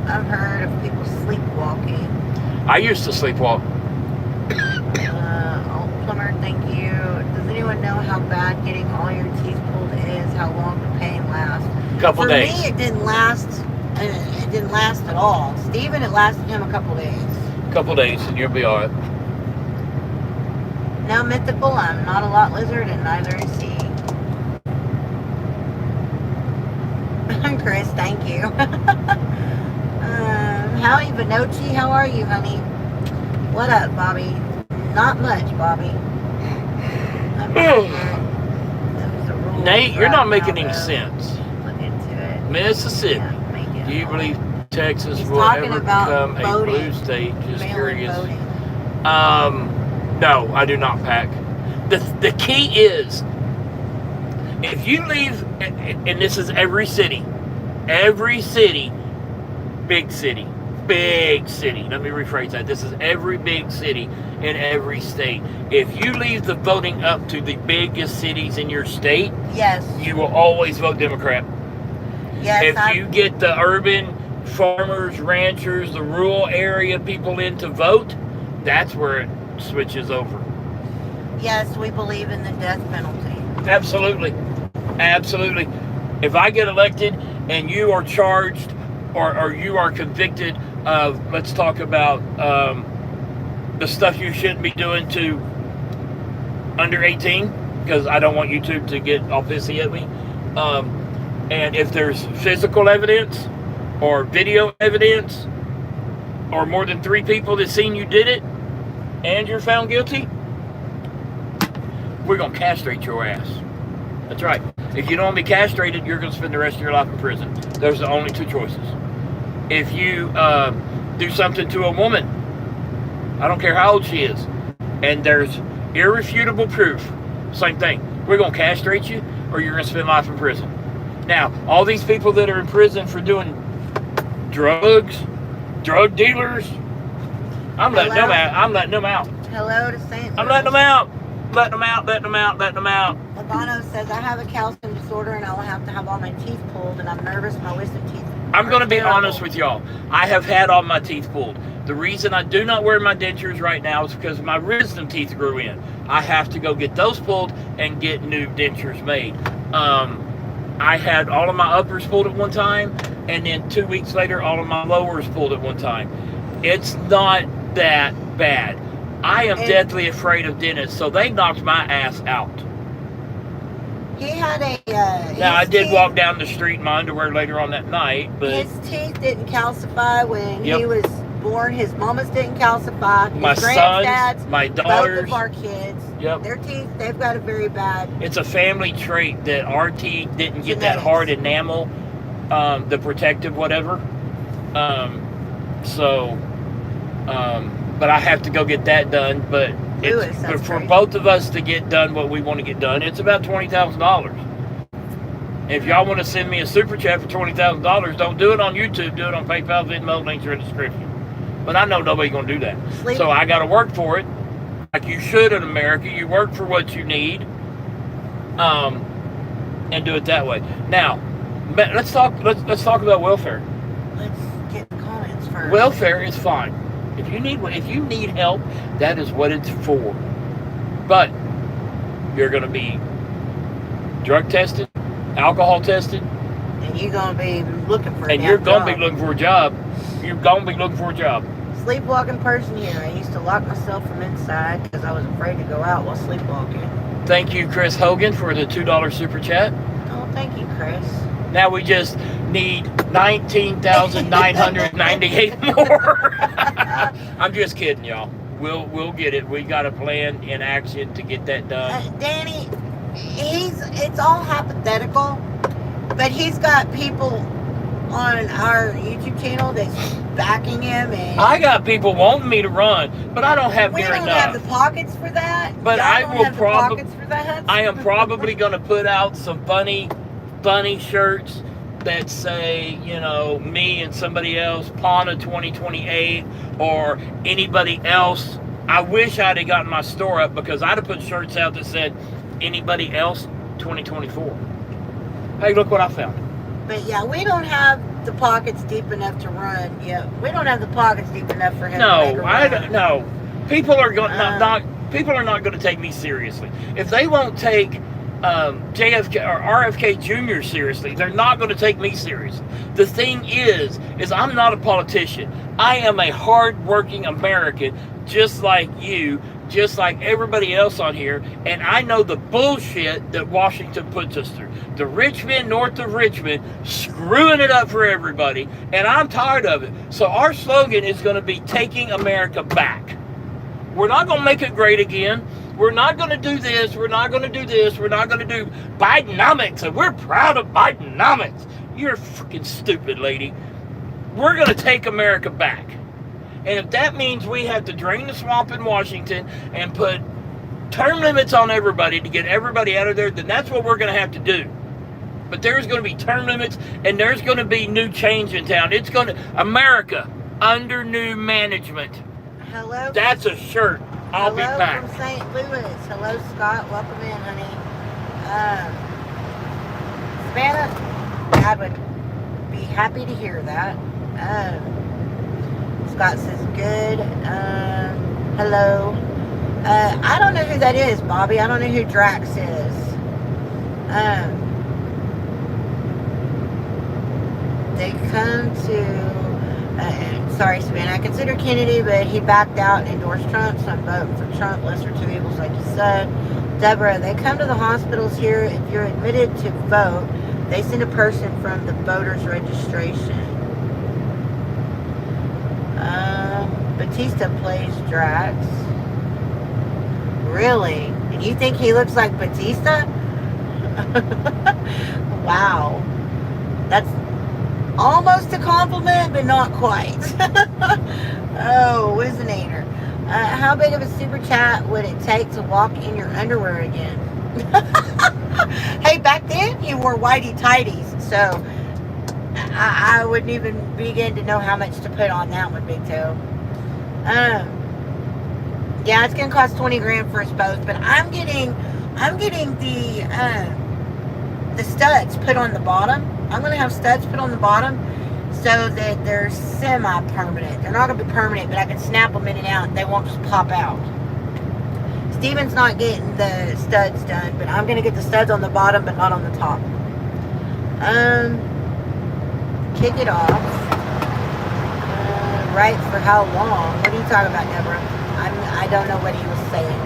I've heard of people sleepwalking. I used to sleepwalk. Plumber, thank you. Does anyone know how bad getting all your teeth pulled is? How long the pain lasts? Couple For days. me, it didn't last. It didn't last at all. Steven, it lasted him a couple days. Couple days, and you'll be all right. Now, mythical, I'm not a lot lizard, and neither is he. Chris, thank you. Howie Benochi, how are you, honey? What up, Bobby? Not much, Bobby. Nate, you're not making any sense. Look into it. Mississippi. Yeah, make it Do you up. believe Texas He's will talking ever about become a voting. blue state? Just Mail-in curious. voting. No, I do not pack. The key is, if you leave, and this is every city, big city. Let me rephrase that. This is every big city in every state. If you leave the voting up to the biggest cities in your state, Yes. you will always vote Democrat. Yes. If you get the urban farmers, ranchers, the rural area people in to vote, that's where it switches over. Yes, we believe in the death penalty. Absolutely. If I get elected and you are charged or you are convicted of, let's talk about the stuff you shouldn't be doing to under 18, because I don't want YouTube to get all pissy at me. And if there's physical evidence or video evidence or more than 3 people that seen you did it and you're found guilty, we're going to castrate your ass. That's right. If you don't want to be castrated, you're going to spend the rest of your life in prison. Those are the only 2 choices. If you do something to a woman, I don't care how old she is, and there's irrefutable proof, same thing. We're going to castrate you, or you're going to spend life in prison. Now, all these people that are in prison for doing drugs, drug dealers, I'm letting them out. Hello to St. I'm letting them out. Letting them out. Labano says, I have a calcium disorder and I'll have to have all my teeth pulled, and I'm nervous my wisdom teeth. I'm going to be honest with y'all. I have had all my teeth pulled. The reason I do not wear my dentures right now is because my wisdom teeth grew in. I have to go get those pulled and get new dentures made. I had all of my uppers pulled at one time, and then 2 weeks later, all of my lowers pulled at one time. It's not that bad. I am deathly afraid of dentists, so they knocked my ass out. He had a. Now, I did walk down the street in my underwear later on that night, but his teeth didn't calcify when Yep. he was born. His mama's didn't calcify. His my granddad's, sons, my both daughters, of our kids, Yep. their teeth, they've got a very bad. It's a family trait that our teeth didn't get that Genetics. hard enamel, the protective whatever. But I have to go get that done. But Lewis, but that's for crazy. both of us to get done what we want to get done, it's about $20,000. If y'all want to send me a super chat for $20,000, don't do it on YouTube. Do it on PayPal, Venmo. Links are in the description. But I know nobody's gonna do that. So I got to work for it, like you should in America. You work for what you need, and do it that way. Now, let's talk about welfare. Let's get the comments first. Welfare is fine. If you need help, that is what it's for. But you're going to be drug tested, alcohol tested, and you're gonna be looking for. and you're going to be looking for a job. You're going to be looking for a job. Sleepwalking person here. I used to lock myself from inside because I was afraid to go out while sleepwalking. Thank you, Chris Hogan, for the $2 super chat. Oh, thank you, Chris. Now we just need 19,998 more. I'm just kidding, y'all. We'll get it. We got a plan in action to get that done. Danny, it's all hypothetical, but he's got people on our YouTube channel that's backing him, and I got people wanting me to run, but I don't have we near don't enough. have the pockets for that. But Y'all I don't will have the probably. pockets for that. I am probably going to put out some funny shirts that say, me and somebody else, Pawna 2028, or anybody else. I wish I'd have gotten my store up because I'd have put shirts out that said anybody else 2024. Hey, look what I found. But yeah, we don't have the pockets deep enough to run. Yeah, we don't have the pockets deep enough for him to make a run. No. People are going people are not going to take me seriously. If they won't take JFK or RFK Jr. seriously, they're not going to take me seriously. The thing is I'm not a politician. I am a hard-working American, just like you, just like everybody else on here, and I know the bullshit that Washington puts us through. The rich men north of Richmond screwing it up for everybody, and I'm tired of it. So our slogan is going to be taking America back. We're not going to make it great again. We're not going to do this. We're not going to do this. We're not going to do Bidenomics, and we're proud of Bidenomics. You're freaking stupid, lady. We're going to take America back. And if that means we have to drain the swamp in Washington and put term limits on everybody to get everybody out of there, then that's what we're going to have to do. But there's going to be term limits, and there's going to be new change in town. It's going to America under new management. Hello. That's a shirt. I'll be back. Hello from St. Louis. Hello, Scott. Welcome in, honey. Savannah, Dad would be happy to hear that. Scott says good. Hello. I don't know who that is, Bobby. I don't know who Drax is. They come to... sorry, Savannah. I consider Kennedy, but he backed out and endorsed Trump, so I'm voting for Trump. Lesser two evils, like you said. Deborah, they come to the hospitals here. If you're admitted to vote, they send a person from the voter's registration. Batista plays Drax. Really? And you think he looks like Batista? Wow. That's almost a compliment, but not quite. Oh, Wizinator. How big of a super chat would it take to walk in your underwear again? Hey, back then you wore whitey tighties, so I wouldn't even begin to know how much to put on that one, Big Toe. Yeah, it's gonna cost 20 grand for us both, but I'm getting the studs put on the bottom. I'm gonna have studs put on the bottom so that they're semi-permanent. They're not gonna be permanent, but I can snap them in and out and they won't just pop out. Steven's not getting the studs done, but I'm gonna get the studs on the bottom but not on the top. Kick it off. Right for how long? What are you talking about, Deborah? I don't know what he was saying.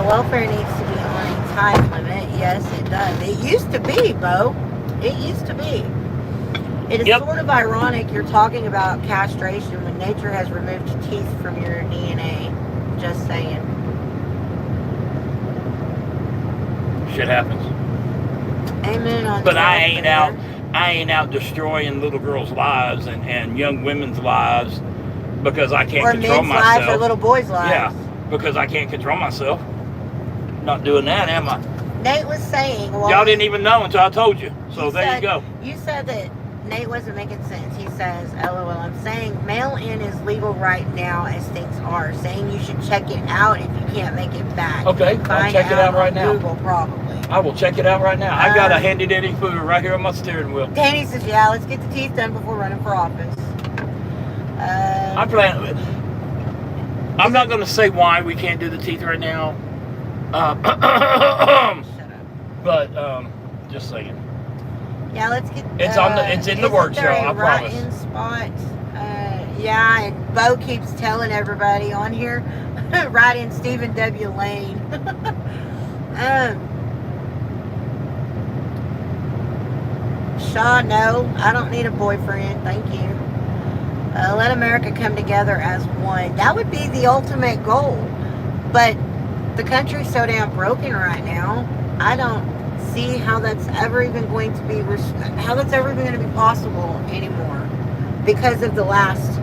Welfare needs to be on a time limit. Yes, it does. It used to be, Bo. It used to be. It is sort of ironic you're talking about castration when nature has removed teeth from your DNA. Just saying. Shit happens. Amen. On but I ain't out destroying little girls' lives and young women's lives because I can't control myself. Or men's lives or little boys' lives. Yeah, because I can't control myself. Not doing that, am I? Nate was saying... Well, y'all didn't even know until I told you. So there you go. You said that Nate wasn't making sense. He says, LOL, I'm saying mail-in is legal right now as things are. Saying you should check it out if you can't make it back. Okay, I'll check it out right now. Google, probably. I will check it out right now. I got a handy-dandy fooder right here on my steering wheel. Danny says, yeah, let's get the teeth done before running for office. I'm not going to say why we can't do the teeth right now. Shut up. But, just saying. Yeah, let's get... It's in the works, y'all, I promise. In spot. Yeah, and Bo keeps telling everybody on here, right in Stephen W. Lane. Shaw, no, I don't need a boyfriend, thank you. Let America come together as one. That would be the ultimate goal. But the country's so damn broken right now, I don't see how that's ever even going to be possible anymore because of the last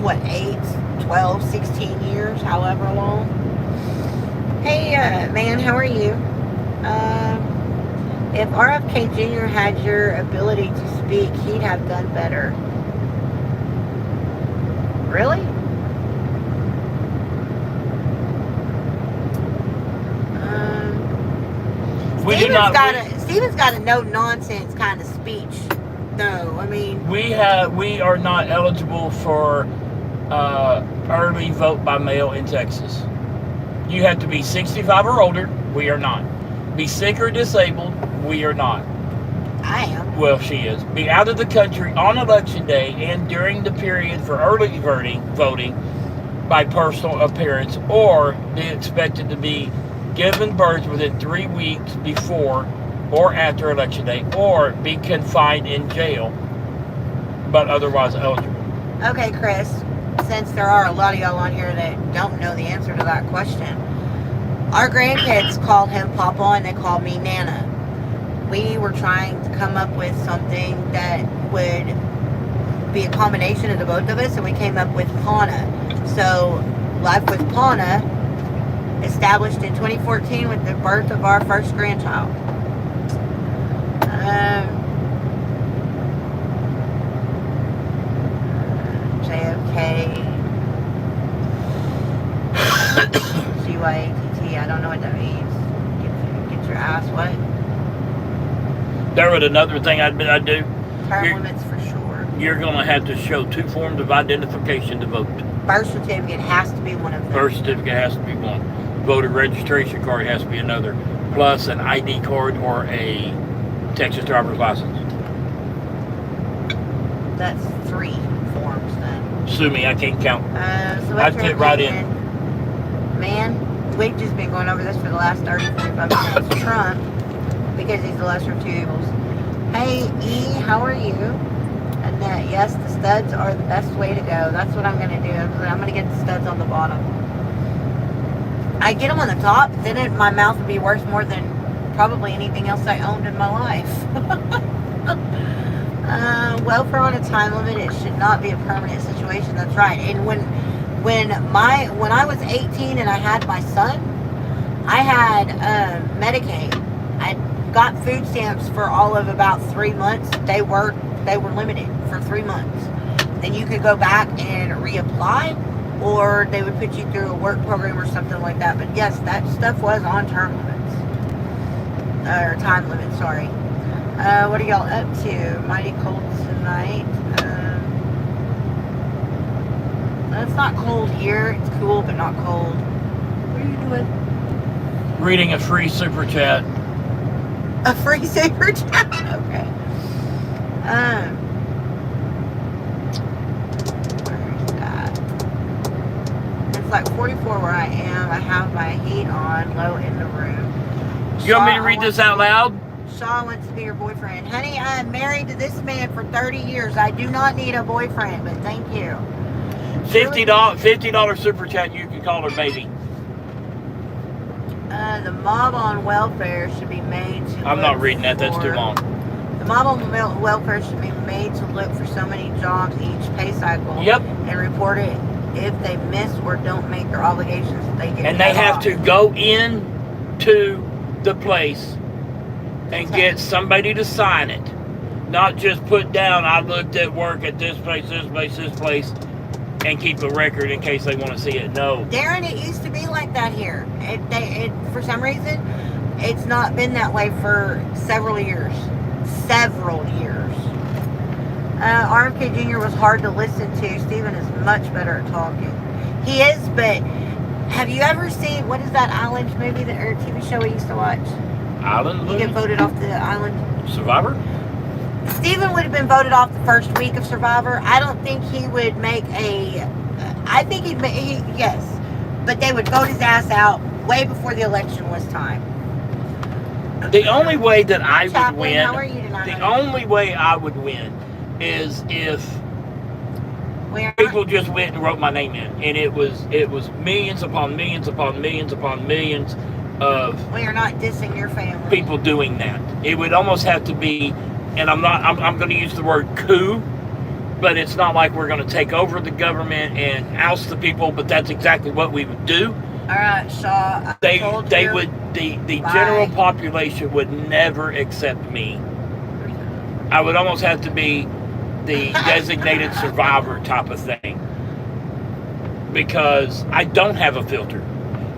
8, 12, 16 years, however long. Hey man, how are you? If RFK Jr. had your ability to speak, he'd have done better. Really? Steven's got a no nonsense kind of speech, though. I mean, we are not eligible for early vote by mail in Texas. You have to be 65 or older. We are not. Be sick or disabled. We are not. I am. Well, she is. Be out of the country on election day and during the period for early voting by personal appearance, or be expected to be given birth within 3 weeks before or after election day, or be confined in jail, but otherwise eligible. Okay, Chris, since there are a lot of y'all on here that don't know the answer to that question, our grandkids called him Papa and they called me Nana. We were trying to come up with something that would be a combination of the both of us, and we came up with Pawna. So, Life with Pawna, established in 2014 with the birth of our first grandchild. JFK. GYATT, I don't know what that means. Get your ass what? There was another thing I'd do. Term limits for sure. You're going to have to show 2 forms of identification to vote. Birth certificate has to be one of them. Birth certificate has to be one. Voter registration card has to be another. Plus an ID card or a Texas driver's license. That's 3 forms then. Sue me, I can't count. So I'd fit right in. Man, we've just been going over this for the last 30-45 minutes. Trump, because he's the lesser of 2 evils. Hey, E, how are you? Annette, yes, the studs are the best way to go. That's what I'm going to do. I'm going to get the studs on the bottom. I get them on the top, then my mouth would be worth more than probably anything else I owned in my life. Welfare on a time limit, it should not be a permanent situation. That's right. And when I was 18 and I had my son, I had Medicaid. I got food stamps for all of about 3 months. They were limited for 3 months. Then you could go back and reapply, or they would put you through a work program or something like that. But yes, that stuff was on term limits. Or time limits, sorry. What are y'all up to? Mighty cold tonight. It's not cold here. It's cool, but not cold. What are you doing? Reading a free super chat. A free super chat. Okay. Where's that? It's like 44 where I am. I have my heat on, low in the room. You want me to read this out loud? Shaw wants to be your boyfriend. Honey, I am married to this man for 30 years. I do not need a boyfriend, but thank you. $50 super chat. You can call her baby. The mob on welfare should be made to I'm not reading that. That's too long. The mob on welfare should be made to look for so many jobs each pay cycle. Yep. And report it if they miss or don't make their obligations. They get And they have to go in to the place and get somebody to sign it. Not just put down, I looked at work at this place, this place, this place, and keep a record in case they want to see it. No. Darren, it used to be like that here. For some reason, it's not been that way for several years. RFK Jr. was hard to listen to. Steven is much better at talking. He is, but have you ever seen, what is that Island movie or TV show we used to watch? Island? You get voted off the island. Survivor? Steven would have been voted off the first week of Survivor. I don't think he would make I think yes. But they would vote his ass out way before the election was time. The only way that I would Chaplain, win, how are you tonight? the only way I would win is if people just went and wrote my name in, and it was millions upon millions upon millions upon millions of We are not dissing your family. people doing that. It would almost have to be, and I'm going to use the word coup, but it's not like we're going to take over the government and oust the people, but that's exactly what we would do. All right, Shaw. The general population would never accept me. I would almost have to be the designated survivor type of thing, because I don't have a filter.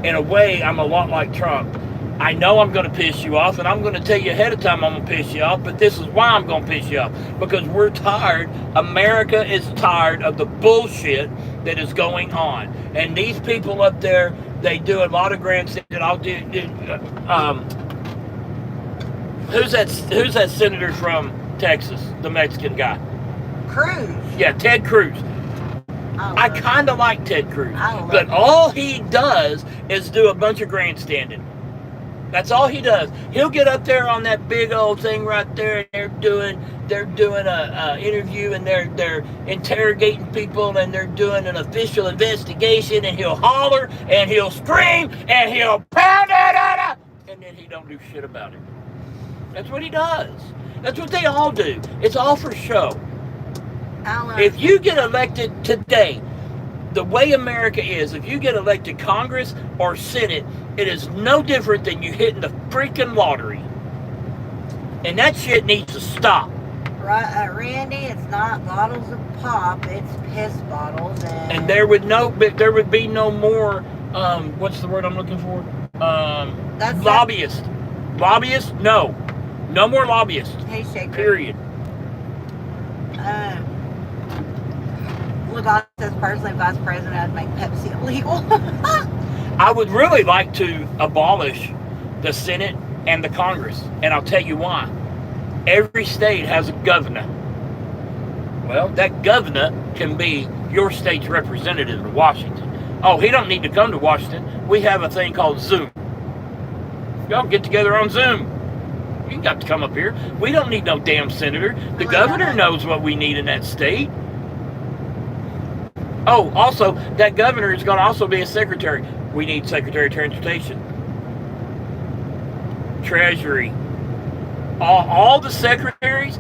In a way, I'm a lot like Trump. I know I'm going to piss you off, and I'm going to tell you ahead of time I'm going to piss you off, but this is why I'm going to piss you off. Because we're tired. America is tired of the bullshit that is going on. And these people up there, they do a lot of grandstanding. I'll do who's that senator from Texas, the Mexican guy? Cruz. Yeah, Ted Cruz. I kind of like Ted Cruz. But all he does is do a bunch of grandstanding. That's all he does. He'll get up there on that big old thing right there, and they're doing a interview, and they're interrogating people, and they're doing an official investigation, and he'll holler, and he'll scream, and he'll pound it, and then he don't do shit about it. That's what he does. That's what they all do. It's all for show. If you get elected today, the way America is, if you get elected Congress or Senate, it is no different than you hitting the freaking lottery. And that shit needs to stop. Right, Randy, it's not bottles of pop, it's piss bottles. And there would be no more, what's the word I'm looking for? Lobbyists. Lobbyists? No. No more lobbyists. Hey, Shaker. Period. Lagos says personally, Vice President, I'd make Pepsi illegal. I would really like to abolish the Senate and the Congress, and I'll tell you why. Every state has a governor. Well, that governor can be your state's representative in Washington. Oh, he don't need to come to Washington. We have a thing called Zoom. Y'all get together on Zoom. You ain't got to come up here. We don't need no damn senator. The governor knows what we need in that state. Oh, also, that governor is going to also be a secretary. We need Secretary of Transportation, Treasury, all the secretaries.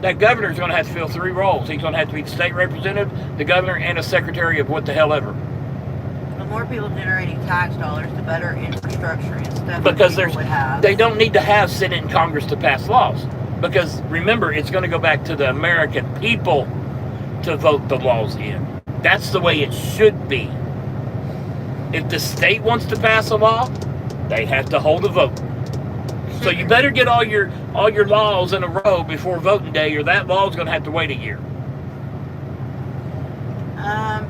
That governor is going to have to fill 3 roles. He's going to have to be the state representative, the governor, and a secretary of what the hell ever. The more people generating tax dollars, the better infrastructure and stuff. Because they don't need to have Senate and Congress to pass laws. Because remember, it's going to go back to the American people to vote the laws in. That's the way it should be. If the state wants to pass a law, they have to hold a vote. So you better get all your laws in a row before voting day, or that law is going to have to wait a year.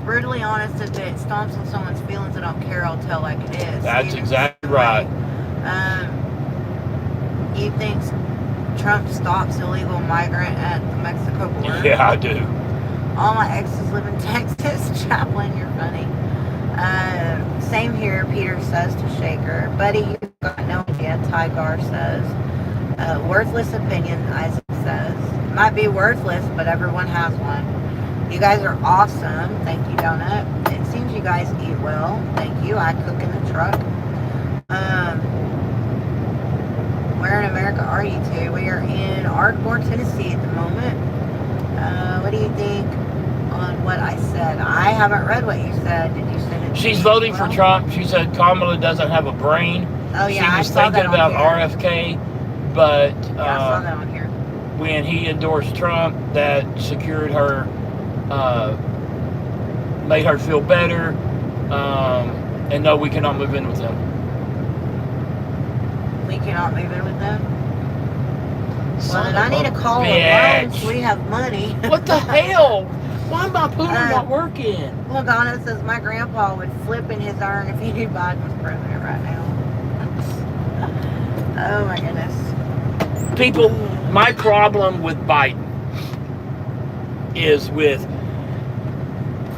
Brutally honest, if it stomps on someone's feelings, I don't care. I'll tell like it is. That's exactly right. he thinks Trump stops illegal migrant at the Mexico border. Yeah, I do. All my exes live in Texas. Chaplain, you're funny. Same here, Peter says to Shaker. Buddy, you've got no idea, Tygar says. Worthless opinion, Isaac says. Might be worthless, but everyone has one. You guys are awesome. Thank you, Donut. It seems you guys eat well. Thank you. I cook in the truck. Where in America are you two? We are in Ardmore, Tennessee at the moment. What do you think on what I said? I haven't read what you said. Did you send it? She's voting for Trump. She said Kamala doesn't have a brain. Oh yeah, she was thinking about RFK, but yeah, I saw that on here. When he endorsed Trump, that secured her, made her feel better, and no, we cannot move in with them. We cannot move in with them? Well, Son then I of need a to call a bitch. loan so we have money. What the hell? Why my pooter not working? Well, Donna says my grandpa would flip in his urn if he knew Biden was president right now. Oh my goodness. People, my problem with Biden is with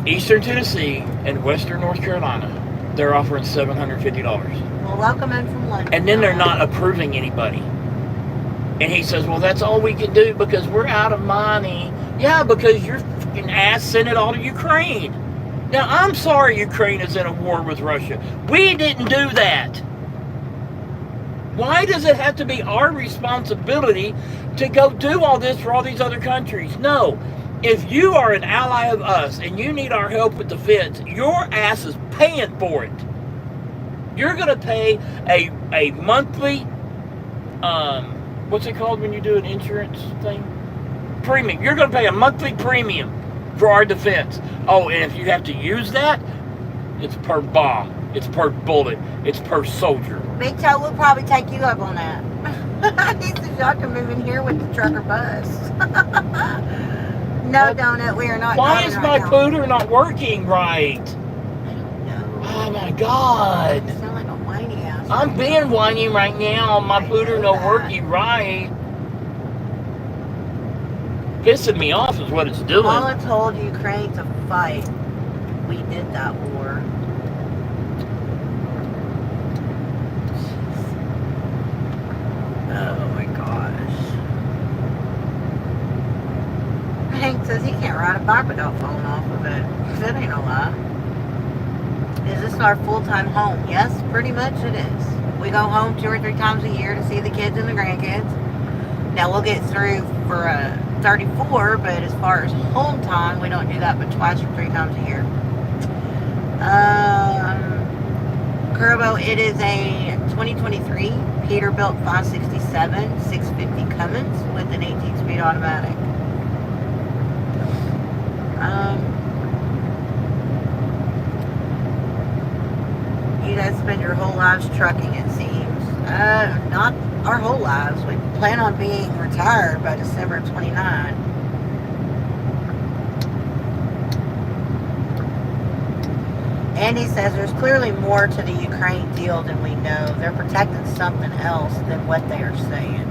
Eastern Tennessee and Western North Carolina. They're offering $750. Well, welcome in from London. And then they're not approving anybody. And he says, well, that's all we can do because we're out of money. Yeah, because your fucking ass sent it all to Ukraine. Now, I'm sorry Ukraine is in a war with Russia. We didn't do that. Why does it have to be our responsibility to go do all this for all these other countries? No. If you are an ally of us and you need our help with defense, your ass is paying for it. You're going to pay a monthly, what's it called when you do an insurance thing? Premium. You're going to pay a monthly premium for our defense. Oh, and if you have to use that, it's per bomb. It's per bullet. It's per soldier. Big Toe will probably take you up on that. He says y'all can move in here with the trucker bus. No, Donut, we are not. Why is my pooter not working right? I don't know. Oh my God. You sound like a whiny ass. I'm being whiny right now. My pooter not working right. Pissing me off is what it's doing. Paula told Ukraine to fight. We did that war. Oh my gosh. Hank says he can't ride a bike without falling off of it. That ain't a lie. Is this our full-time home? Yes, pretty much it is. We go home 2 or 3 times a year to see the kids and the grandkids. Now we'll get through for 34, but as far as home time, we don't do that but 2 or 3 times a year. Curbo, it is a 2023 Peterbilt 567 650 Cummins with an 18-speed automatic. You guys spend your whole lives trucking, it seems. Not our whole lives. We plan on being retired by December 29. Andy says there's clearly more to the Ukraine deal than we know. They're protecting something else than what they are saying.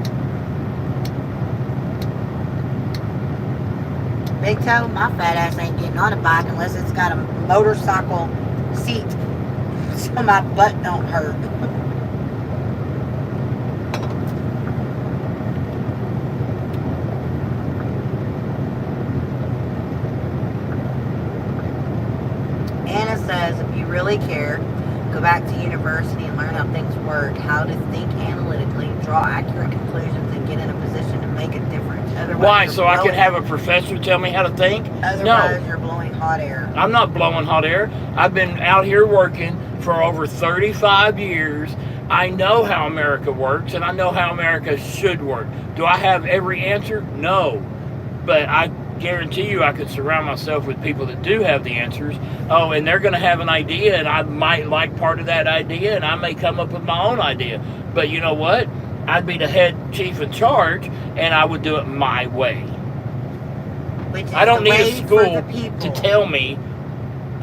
Big Toe, my fat ass ain't getting on a bike unless it's got a motorcycle seat so my butt don't hurt. Anna says, if you really care, go back to university and learn how things work, how to think analytically, draw accurate conclusions, and get in a position to make a difference. Otherwise, why? So I can have a professor tell me how to think? Otherwise, you're blowing hot air. I'm not blowing hot air. I've been out here working for over 35 years. I know how America works, and I know how America should work. Do I have every answer? No. But I guarantee you I could surround myself with people that do have the answers. Oh, and they're going to have an idea, and I might like part of that idea, and I may come up with my own idea. But you know what? I'd be the head chief in charge, and I would do it my way. I don't need a school to tell me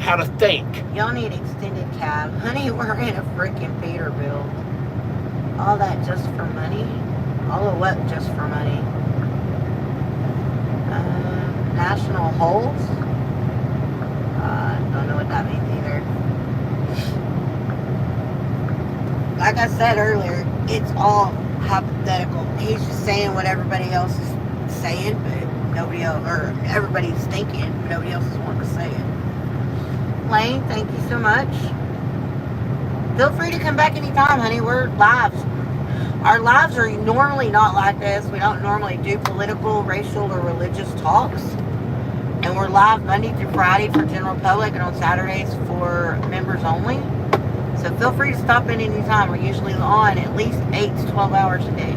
how to think. Y'all need extended cab. Honey, we're in a freaking Peterbilt. All that just for money? All of what just for money? National holds? Don't know what that means either. Like I said earlier, it's all hypothetical. He's just saying what everybody else is saying, but nobody else, or everybody's thinking, but nobody else is wanting to say it. Lane, thank you so much. Feel free to come back anytime, honey. We're live. Our lives are normally not like this. We don't normally do political, racial, or religious talks. And we're live Monday through Friday for general public and on Saturdays for members only. So feel free to stop in anytime. We're usually on at least 8 to 12 hours a day.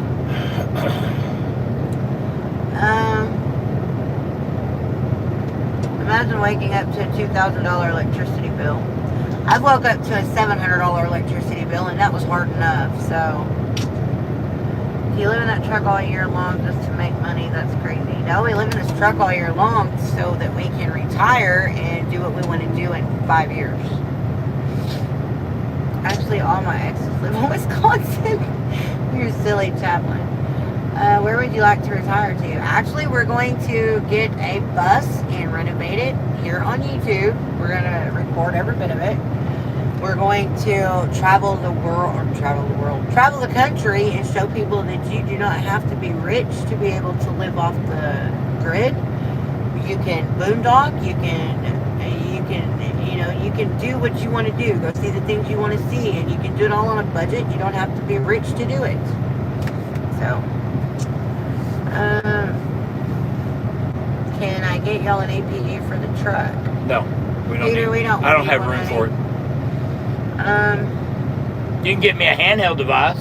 Imagine waking up to a $2,000 electricity bill. I've woke up to a $700 electricity bill, and that was hard enough. So, if you live in that truck all year long just to make money, that's crazy. No, we live in this truck all year long so that we can retire and do what we want to do in 5 years. Actually, all my exes live in Wisconsin. You're silly, Chaplain. Where would you like to retire to? Actually, we're going to get a bus and renovate it here on YouTube. We're going to record every bit of it. We're going to travel the country and show people that you do not have to be rich to be able to live off the grid. You can boondock, you can do what you want to do. Go see the things you want to see, and you can do it all on a budget. You don't have to be rich to do it. So, can I get y'all an APU for the truck? No, we don't. Peter, we don't. I don't have room for it. You can get me a handheld device.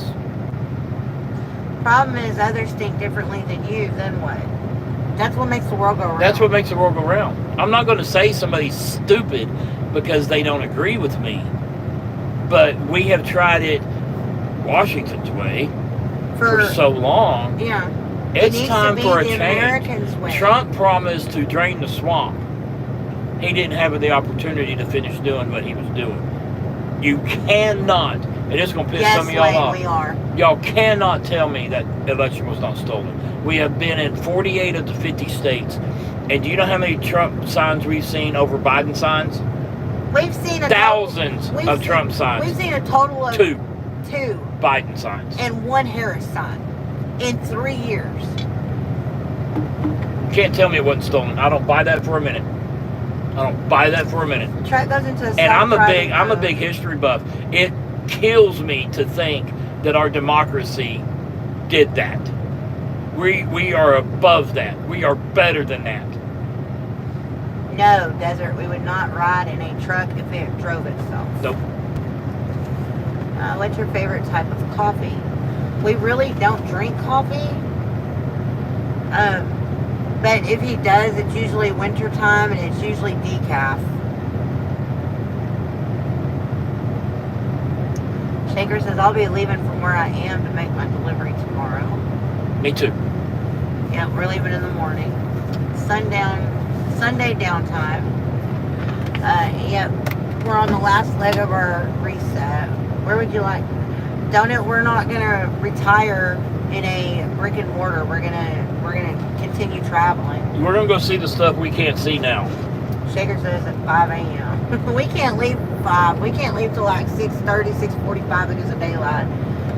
Problem is, others think differently than you. Then what? That's what makes the world go around. That's what makes the world go round. I'm not going to say somebody's stupid because they don't agree with me. But we have tried it Washington's way for so long. Yeah. It's time for a change. Americans' way. Trump promised to drain the swamp. He didn't have the opportunity to finish doing what he was doing. You cannot, and it's going to piss some of y'all off. We are. Y'all cannot tell me that election was not stolen. We have been in 48 of the 50 states. And do you know how many Trump signs we've seen over Biden signs? We've seen thousands of Trump signs. We've seen a total of two Biden signs. And one Harris sign in 3 years. You can't tell me it wasn't stolen. I don't buy that for a minute. I don't buy that for a minute. The truck goes into a and I'm a big history buff. It kills me to think that our democracy did that. We are above that. We are better than that. No, Desert, we would not ride in a truck if it drove itself. Nope. What's your favorite type of coffee? We really don't drink coffee. But if he does, it's usually wintertime and it's usually decaf. Shaker says, I'll be leaving from where I am to make my delivery tomorrow. Me too. Yeah, we're leaving in the morning. Sunday downtime. Yep, we're on the last leg of our reset. Where would you like? Donut, we're not gonna retire in a brick and mortar. We're gonna continue traveling. We're gonna go see the stuff we can't see now. Shaker says at 5 a.m. We can't leave 5. We can't leave till like 6:30, 6:45 because of daylight.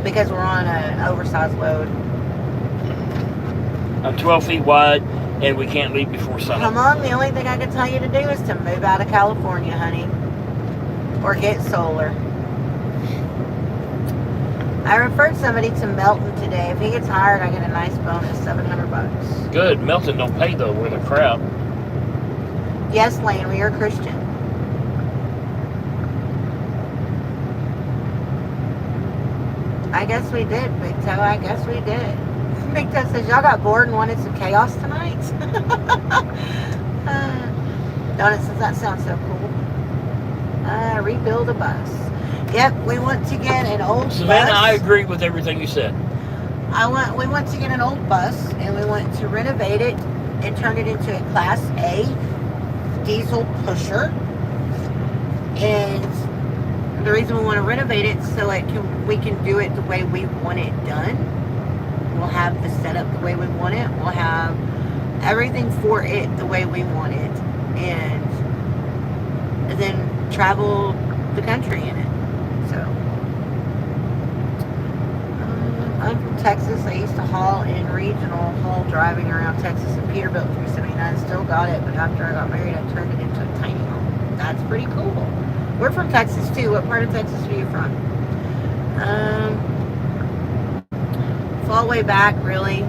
Because we're on an oversized load. I'm 12 feet wide, and we can't leave before sunset. Come on, the only thing I can tell you to do is to move out of California, honey. Or get solar. I referred somebody to Melton today. If he gets hired, I get a nice bonus, $700. Good. Melton don't pay, though. We're the crowd. Yes, Lane, we are Christian. I guess we did, Big Toe. I guess we did. Big Toe says, y'all got bored and wanted some chaos tonight? Donut says, that sounds so cool. Rebuild a bus. Yep, we want to get an old bus. Savannah, I agree with everything you said. We want to get an old bus, and we want to renovate it and turn it into a Class A diesel pusher. And the reason we want to renovate it so we can do it the way we want it done. We'll have the setup the way we want it. We'll have everything for it the way we want it. And then travel the country in it. So, I'm from Texas. I used to haul in regional haul driving around Texas and Peterbilt 379. Still got it, but after I got married, I turned it into a tiny home. That's pretty cool. We're from Texas too. What part of Texas are you from? Fall way back, really.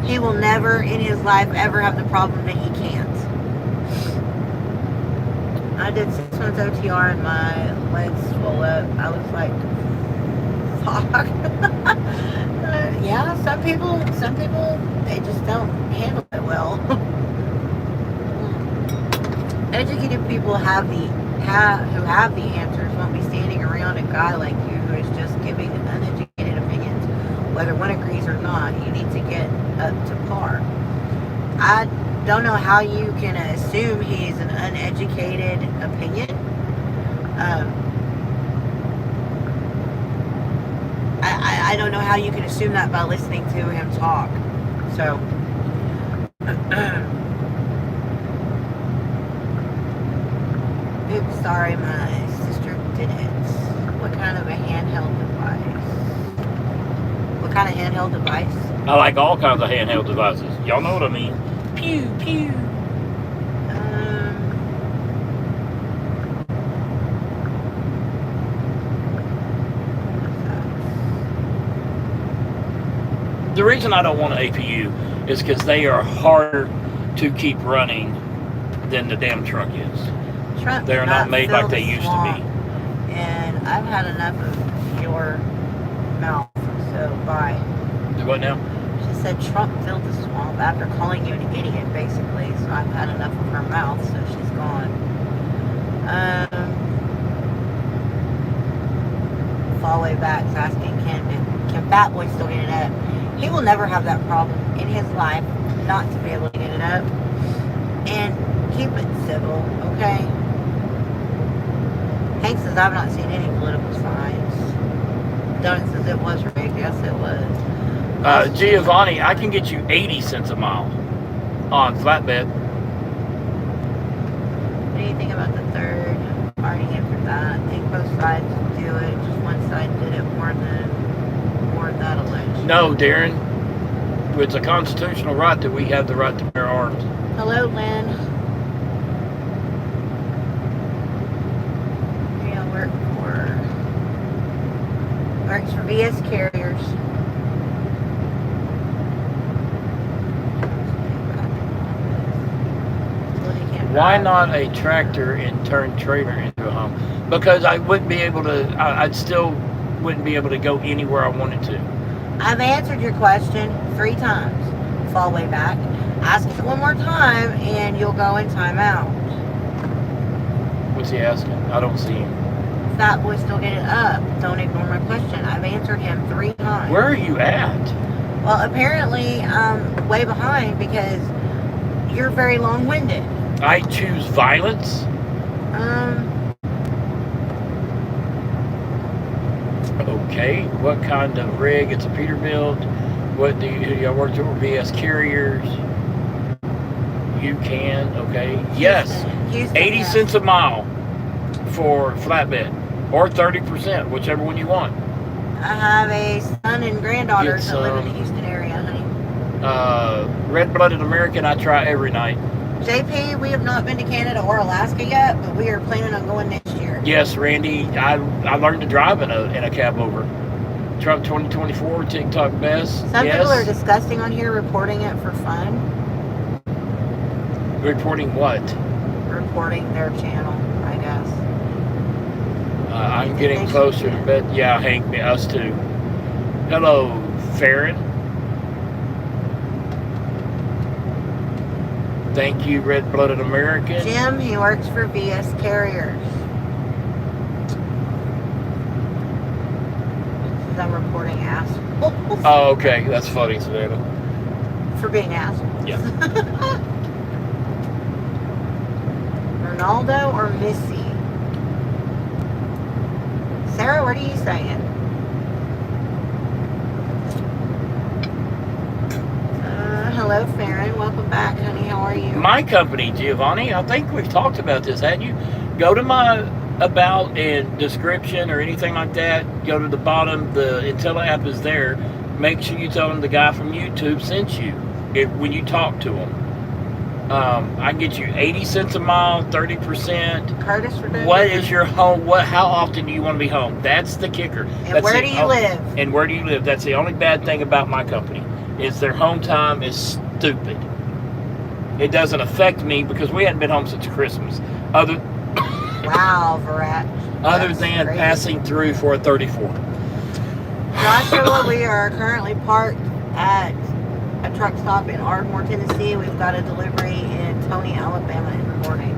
He will never in his life ever have the problem that he can't. I did 6 months OTR and my legs swelled up. I was like, fuck. Yeah, some people, they just don't handle it well. Educated people who have the answers won't be standing around a guy like you who is just giving uneducated opinions. Whether one agrees or not, you need to get up to par. I don't know how you can assume he's an uneducated opinion. I don't know how you can assume that by listening to him talk. So, oops, sorry, my sister did it. What kind of a handheld device? What kind of handheld device? I like all kinds of handheld devices. Y'all know what I mean. Pew, pew. The reason I don't want an APU is because they are harder to keep running than the damn truck is. They're not made like they used to be. And I've had enough of your mouth, so bye. Do what now? She said Trump filled the swamp after calling you an idiot, basically. So I've had enough of her mouth, so she's gone. Fall way back, asking can Fat Boy still get it up? He will never have that problem in his life, not to be able to get it up. And keep it civil, okay? Hank says, I've not seen any political signs. Donut says it was rigged. Yes, it was. Giovanni, I can get you 80 cents a mile on flatbed. What do you think about the third? Already answered that. I think both sides do it. Just one side did it more than that election. No, Darren. It's a constitutional right that we have the right to bear arms. Hello, Lynn. Works for VS Carriers. Why not a tractor and turn trailer into a home? Because I wouldn't be able to. I'd still wouldn't be able to go anywhere I wanted to. I've answered your question 3 times. Fall way back. Ask it one more time, and you'll go in timeout. What's he asking? I don't see him. Fat Boy still get it up. Don't ignore my question. I've answered him 3 times. Where are you at? Well, apparently I'm way behind because you're very long-winded. I choose violence? Okay. What kind of rig? It's a Peterbilt. What do you work with VS Carriers? You can. Okay. Yes. Houston, 80 yes. cents a mile for flatbed. Or 30%, whichever one you want. I have a son and granddaughters that live in the Houston area, honey. Red-blooded American, I try every night. JP, we have not been to Canada or Alaska yet, but we are planning on going next year. Yes, Randy, I learned to drive in a cab over. Trump 2024, TikTok best. Some yes. people are disgusting on here reporting it for fun. Reporting what? Reporting their channel, I guess. I'm getting closer to bed. Yeah, Hank, us too. Hello, Farron. Thank you, red-blooded American. Jim, he works for VS Carriers. Says I'm reporting assholes. Oh, okay. That's funny, Savannah. For being assholes. Yeah. Ronaldo or Missy? Sarah, what are you saying? Hello, Farron. Welcome back, honey. How are you? My company, Giovanni, I think we've talked about this, hadn't you? Go to my about and description or anything like that. Go to the bottom. The IntelliApp is there. Make sure you tell them the guy from YouTube sent you when you talk to him. I can get you 80 cents a mile, 30%. Curtis for doing What it. is your home? How often do you want to be home? That's the kicker. And where do you live? And where do you live? That's the only bad thing about my company is their home time is stupid. It doesn't affect me because we hadn't been home since Christmas. Wow, Varat. Other That's than crazy. passing through for a 34. Joshua, we are currently parked at a truck stop in Ardmore, Tennessee. We've got a delivery in Tony, Alabama in the morning.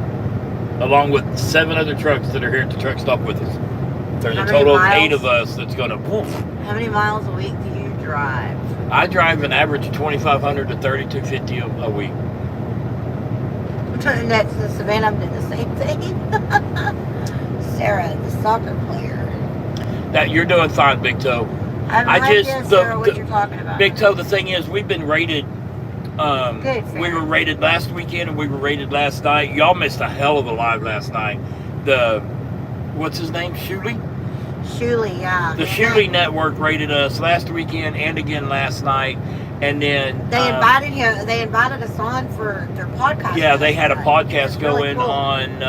Along with 7 other trucks that are here at the truck stop with us. There's How a many total of miles? 8 of us that's going to woof. How many miles a week do you drive? I drive an average of 2,500 to 3,250 a week. And that's the Savannah. I'm doing the same thing. Sarah, the soccer player. That you're doing fine, Big Toe. I have no idea, Sarah, what you're talking about. Big Toe, the thing is, we've been rated. Good, We were rated last weekend and we were rated last night. Y'all missed a hell of a live last night. What's his name? Shuley? Shuley, yeah. The Shuley Network rated us last weekend and again last night. And then They invited him. They invited us on for their podcast. yeah, they had a podcast It's really going cool. on.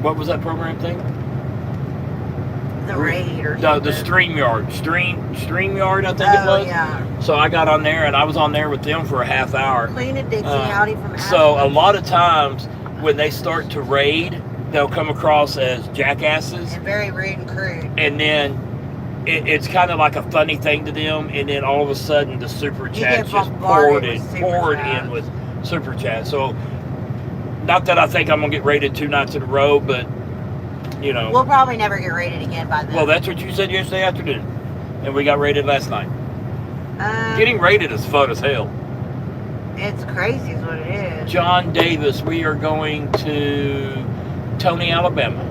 What was that program thing? The raid or The something. StreamYard. StreamYard, I think it was. Yeah. So I got on there and I was on there with them for a half hour. Queen of Dixie, howdy from Ashland. So a lot of times when they start to raid, they'll come across as jackasses, And very rude and crude. and then it's kind of like a funny thing to them, and then all of a sudden the super You chat get just bombarded with super poured chats. in with super chat. So not that I think I'm gonna get raided 2 nights in a row, but you know. We'll probably never get raided again by then. Well, that's what you said yesterday afternoon, and we got raided last night. Getting raided is fun as hell. It's crazy is what it is. John Davis, we are going to Tony, Alabama.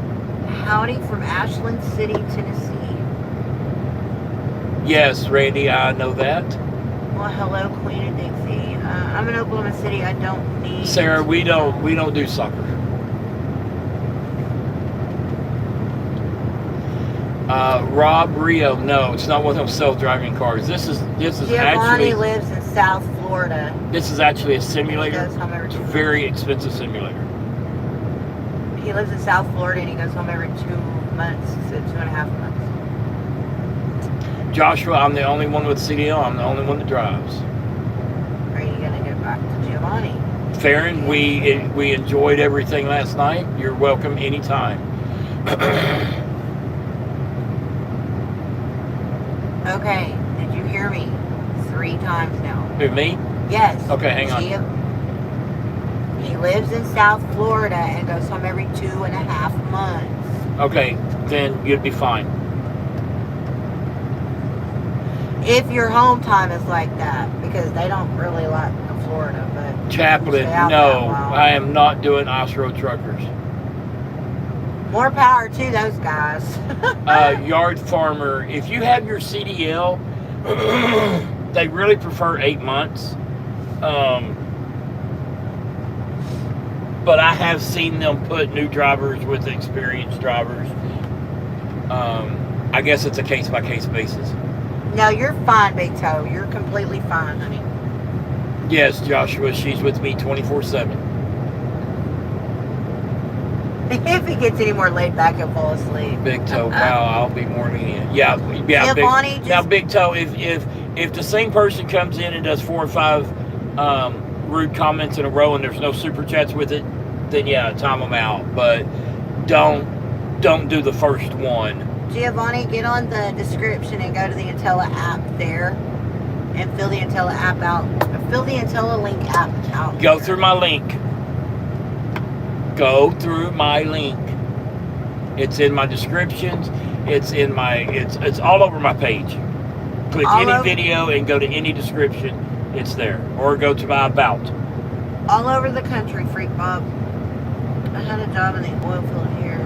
Howdy from Ashland City, Tennessee. Yes, Randy, I know that. Well, hello, Queen of Dixie. I'm in Oklahoma City. I don't need. Sarah, we don't do soccer. Rob Rio, no, it's not one of those self-driving cars. This is Giovanni actually lives in South Florida. this is actually a He simulator. goes home every It's a 2 very expensive simulator. months. He lives in South Florida and he goes home every 2 months. He said 2.5 months. Joshua, I'm the only one with CDL. I'm the only one that drives. Are you gonna get back to Giovanni? Farron, we enjoyed everything last night. You're welcome anytime. Okay, did you hear me? 3 times now. Who, me? Yes. Okay, hang on. He lives in South Florida and goes home every 2.5 months. Okay, then you'd be fine. If your home time is like that, because they don't really like Florida, but Chaplain, stay out no, that long. I am not doing off-road truckers. More power to those guys. Yard farmer, if you have your CDL, they really prefer 8 months. But I have seen them put new drivers with experienced drivers. I guess it's a case-by-case basis. No, you're fine, Big Toe. You're completely fine, honey. Yes, Joshua, she's with me 24/7. If he gets any more laid back, he'll fall asleep. Big Toe, wow, I'll be more lenient. Yeah, Giovanni, Now, Big Toe, if the same person comes in and does 4 or 5 rude comments in a row and there's no super chats with it, then yeah, time them out. But don't do the first one. Giovanni, get on the description and go to the IntelliApp there and fill the IntelliApp out. Fill the IntelliLink app out. Go through my link. Go through my link. It's in my descriptions. It's all over my page. Click any video and go to any description. It's there. Or go to my about. All over the country, Freak Bob. I had a job in the oil field here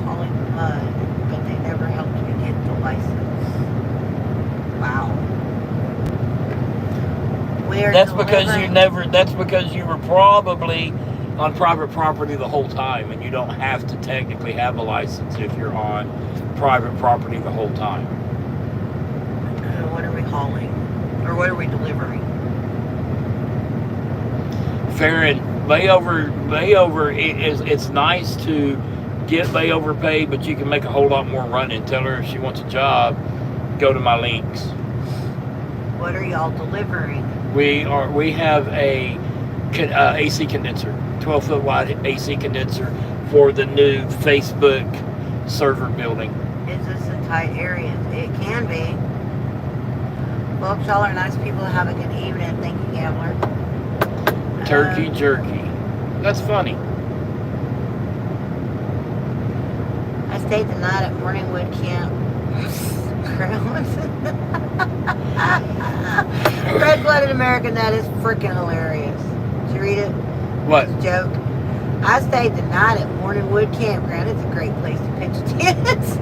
hauling mud, but they never helped me get the license. Wow. We are That's because delivering. that's because you were probably on private property the whole time, and you don't have to technically have a license if you're on private property the whole time. What are we hauling? Or what are we delivering? Farron, layover it's nice to get layover pay, but you can make a whole lot more running. Tell her if she wants a job, go to my links. What are y'all delivering? We have a AC condenser, 12-foot wide AC condenser for the new Facebook server building. Is this in tight areas? It can be. Folks, y'all are nice people. Have a good evening. Thank you, Gambler. Turkey jerky. That's funny. I stayed the night at Morningwood Camp. Red-blooded American, that is freaking hilarious. Did you read it? What? It's a joke. I stayed the night at Morningwood Campground. It's a great place to pitch tents.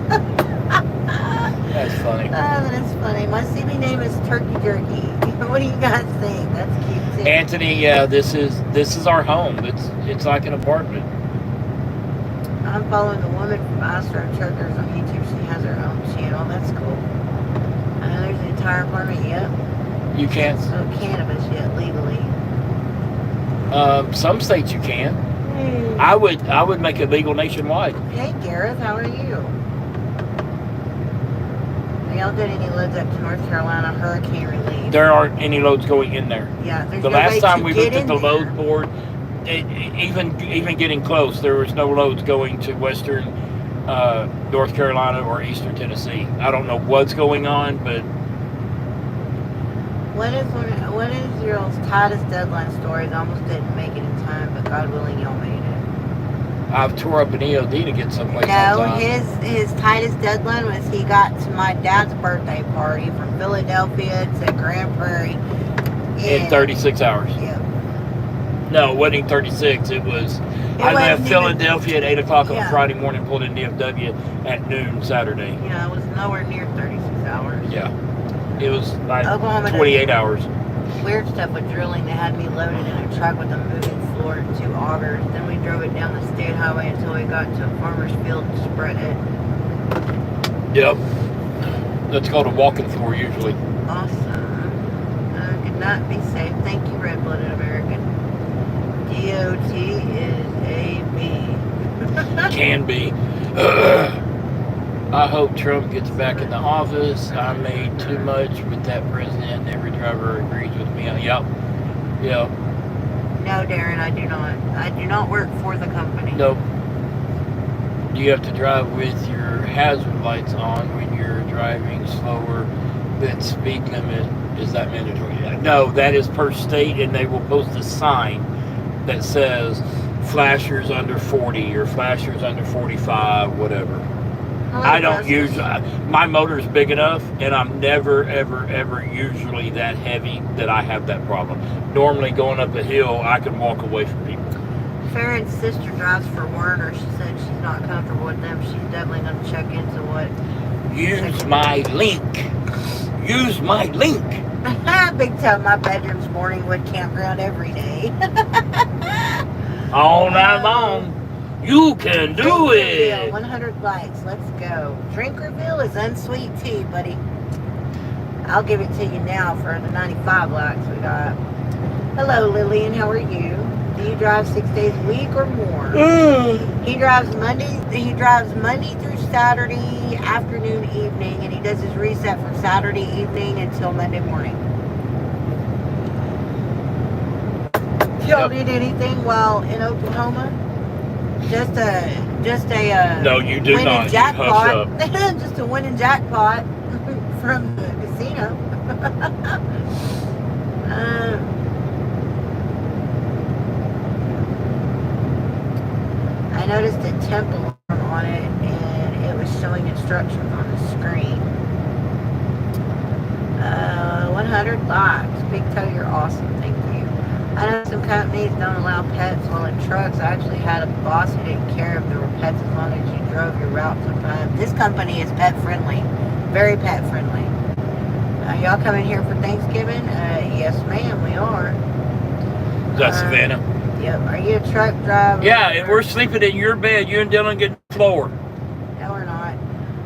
That's funny. Oh, that is funny. My CB name is Turkey Jerky. What do you guys think? That's cute too. Anthony, yeah, this is our home. It's like an apartment. I'm following a woman from Iceland Truckers on YouTube. She has her own channel. That's cool. There's the entire apartment. Yep. You can't. No cannabis yet legally. Some states you can. Hey. I would make it legal nationwide. Hey Gareth, how are you? Are y'all doing any loads up to North Carolina hurricane relief? There aren't any loads going in there. Yeah, there's The no way last time to we get looked at in the there. load board, even getting close, there was no loads going to western North Carolina or eastern Tennessee. I don't know what's going on, but What is your tightest deadline stories? Almost didn't make it in time, but God willing, y'all made it. I've tore up an EOD to get someplace No, on time. his tightest deadline was he got to my dad's birthday party from Philadelphia to Grand Prairie In 36 hours. Yeah. No, it wasn't even 36. I wasn't left even- Philadelphia at 8 o'clock on Yeah. Friday morning, pulled in DFW at noon Saturday. Yeah, it was nowhere near 36 hours. Yeah. It was like Oklahoma 28 hours. Weird stuff with drilling. They had me loaded in a truck with a moving floor and 2 augers. Then we drove it down the state highway until we got to a farmer's field and spread it. Yep. That's called a walking floor usually. Awesome. Good night. Be safe. Thank you, Red-Blooded American. DOT is AB. Can be. I hope Trump gets back in the office. I made too much with that president. Every driver agrees with me. Yep. Yep. No, Darren, I do not. I do not work for the company. Nope. You have to drive with your hazard lights on when you're driving slower than speed limit. Is that mandatory? No, that is per state, and they will post a sign that says flashers under 40 or flashers under 45, whatever. I don't use, my motor's big enough, and I'm never, ever, ever usually that heavy that I have that problem. Normally going up a hill, I can walk away from people. Farron's sister drives for Werner. She said she's not comfortable with them. She's definitely going to check into what. Use my link. Use my link. Big time. My bedroom's Morningwood Campground every day. All night long. You can do it. 100 likes. Let's go. Drink reveal is unsweet tea, buddy. I'll give it to you now for the 95 likes we got. Hello, Lillian. How are you? Do you drive 6 days a week or more? He drives Monday through Saturday afternoon, evening, and he does his reset from Saturday evening until Monday morning. Y'all did anything while in Oklahoma? Just a No, you do winning not. jackpot. You hush up. Just a winning jackpot from the casino. I noticed a temple on it, and it was showing instructions on the screen. 100 likes. Big Toe, you're awesome. Thank you. I know some companies don't allow pets while in trucks. I actually had a boss who didn't care if there were pets as long as you drove your route sometimes. This company is pet friendly. Very pet friendly. Y'all coming here for Thanksgiving? Yes, ma'am, we are. Is that Savannah? Yep. Are you a truck driver? Yeah, and we're sleeping in your bed. You and Dylan get the floor. No, we're not.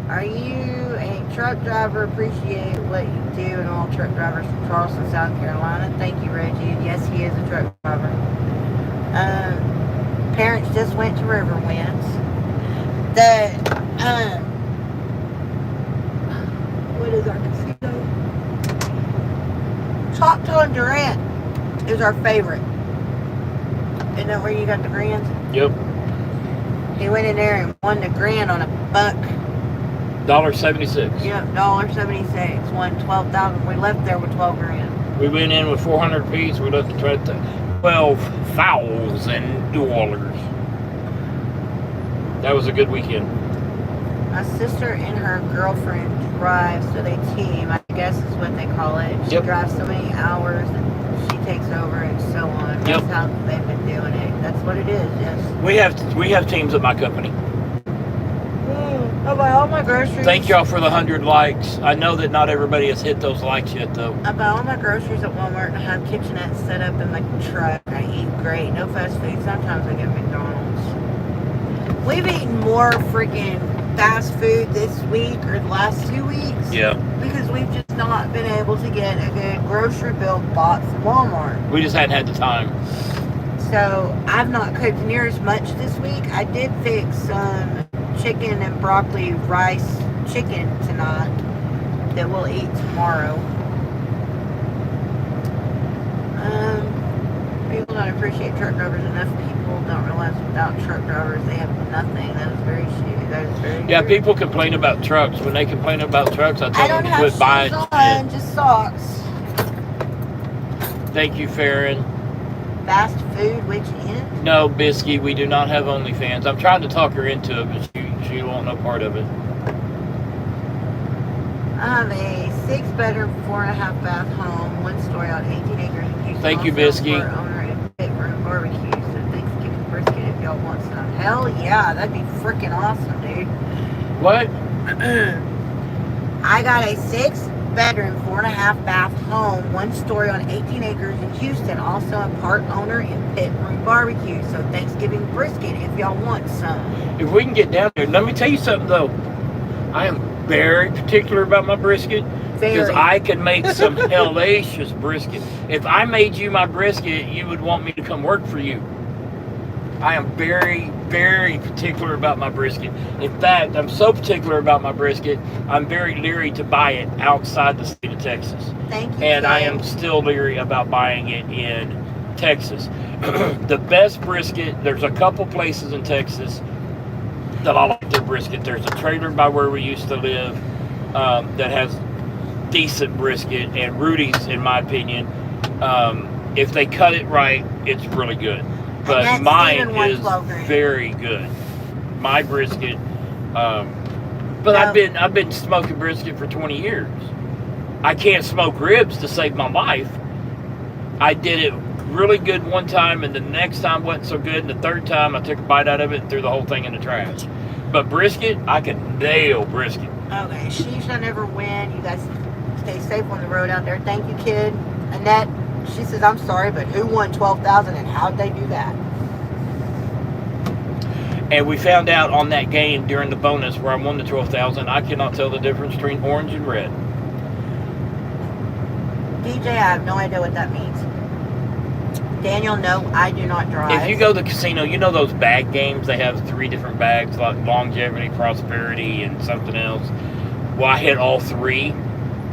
Are you a truck driver? Appreciate what you do, and all truck drivers from Charleston, South Carolina. Thank you, Reggie. Yes, he is a truck driver. Parents just went to Riverwinds. What is our casino? Choctaw and Durant is our favorite. Isn't that where you got the grands? Yep. He went in there and won the grand on a buck. $1.76. Yep, $1.76. Won 12,000. We left there with 12 grand. We went in with 400 apiece. We left the trade $12,000. That was a good weekend. My sister and her girlfriend drive, so they team, I guess is what they call it. She Yep. drives so many hours and she takes over and so on. That's Yep. how they've been doing it. That's what it is, yes. We have teams at my company. I buy all my groceries. Thank y'all for the 100 likes. I know that not everybody has hit those likes yet, though. I buy all my groceries at Walmart and I have kitchenettes set up in my truck. I eat great. No fast food. Sometimes I get McDonald's. We've eaten more freaking fast food this week or the last 2 weeks. Yeah. Because we've just not been able to get a good grocery bill bought from Walmart. We just hadn't had the time. So I've not cooked near as much this week. I did fix some chicken and broccoli rice chicken tonight that we'll eat tomorrow. People don't appreciate truck drivers enough. People don't realize without truck drivers they have nothing. That is very true. That is very Yeah, true. people complain about trucks. When they complain about trucks, I I tell don't them to have quit shoes buying on, shit. just socks. Thank you, Farron. Fast food, which end? No, Bisky, we do not have OnlyFans. I'm trying to talk her into it, but she won't know part of it. I have a 6-bedroom, 4.5 bath home, 1 story on 18 acres in Houston. Thank you, Also Bisky. for owner and pit room barbecue. So Thanksgiving brisket if y'all want some. Hell yeah, that'd be freaking awesome, dude. What? I got a 6-bedroom, 4.5 bath home, 1 story on 18 acres in Houston. Also a part owner and pit room barbecue. So Thanksgiving brisket if y'all want some. If we can get down there, let me tell you something though. I am very particular about my brisket because Very. I can make some hellacious brisket. If I made you my brisket, you would want me to come work for you. I am very, very particular about my brisket. In fact, I'm so particular about my brisket, I'm very leery to buy it outside the state of Texas. Thank you. And I Ken. am still leery about buying it in Texas. The best brisket, there's a couple places in Texas that I like their brisket. There's a trailer by where we used to live that has decent brisket, and Rudy's, in my opinion, if they cut it right, it's really good. But that's mine even is 112 grand. very good. My brisket, but No. I've been smoking brisket for 20 years. I can't smoke ribs to save my life. I did it really good one time, and the next time wasn't so good, and the third time I took a bite out of it and threw the whole thing in the trash. But brisket, I can nail brisket. Okay, she should never win. You guys stay safe on the road out there. Thank you, kid. Annette, she says, I'm sorry, but who won 12,000 and how'd they do that? And we found out on that game during the bonus where I won the 12,000, I cannot tell the difference between orange and red. DJ, I have no idea what that means. Daniel, no, I do not drive. If you go to the casino, you know those bag games? They have 3 different bags, like longevity, prosperity, and something else. Well, I hit all 3.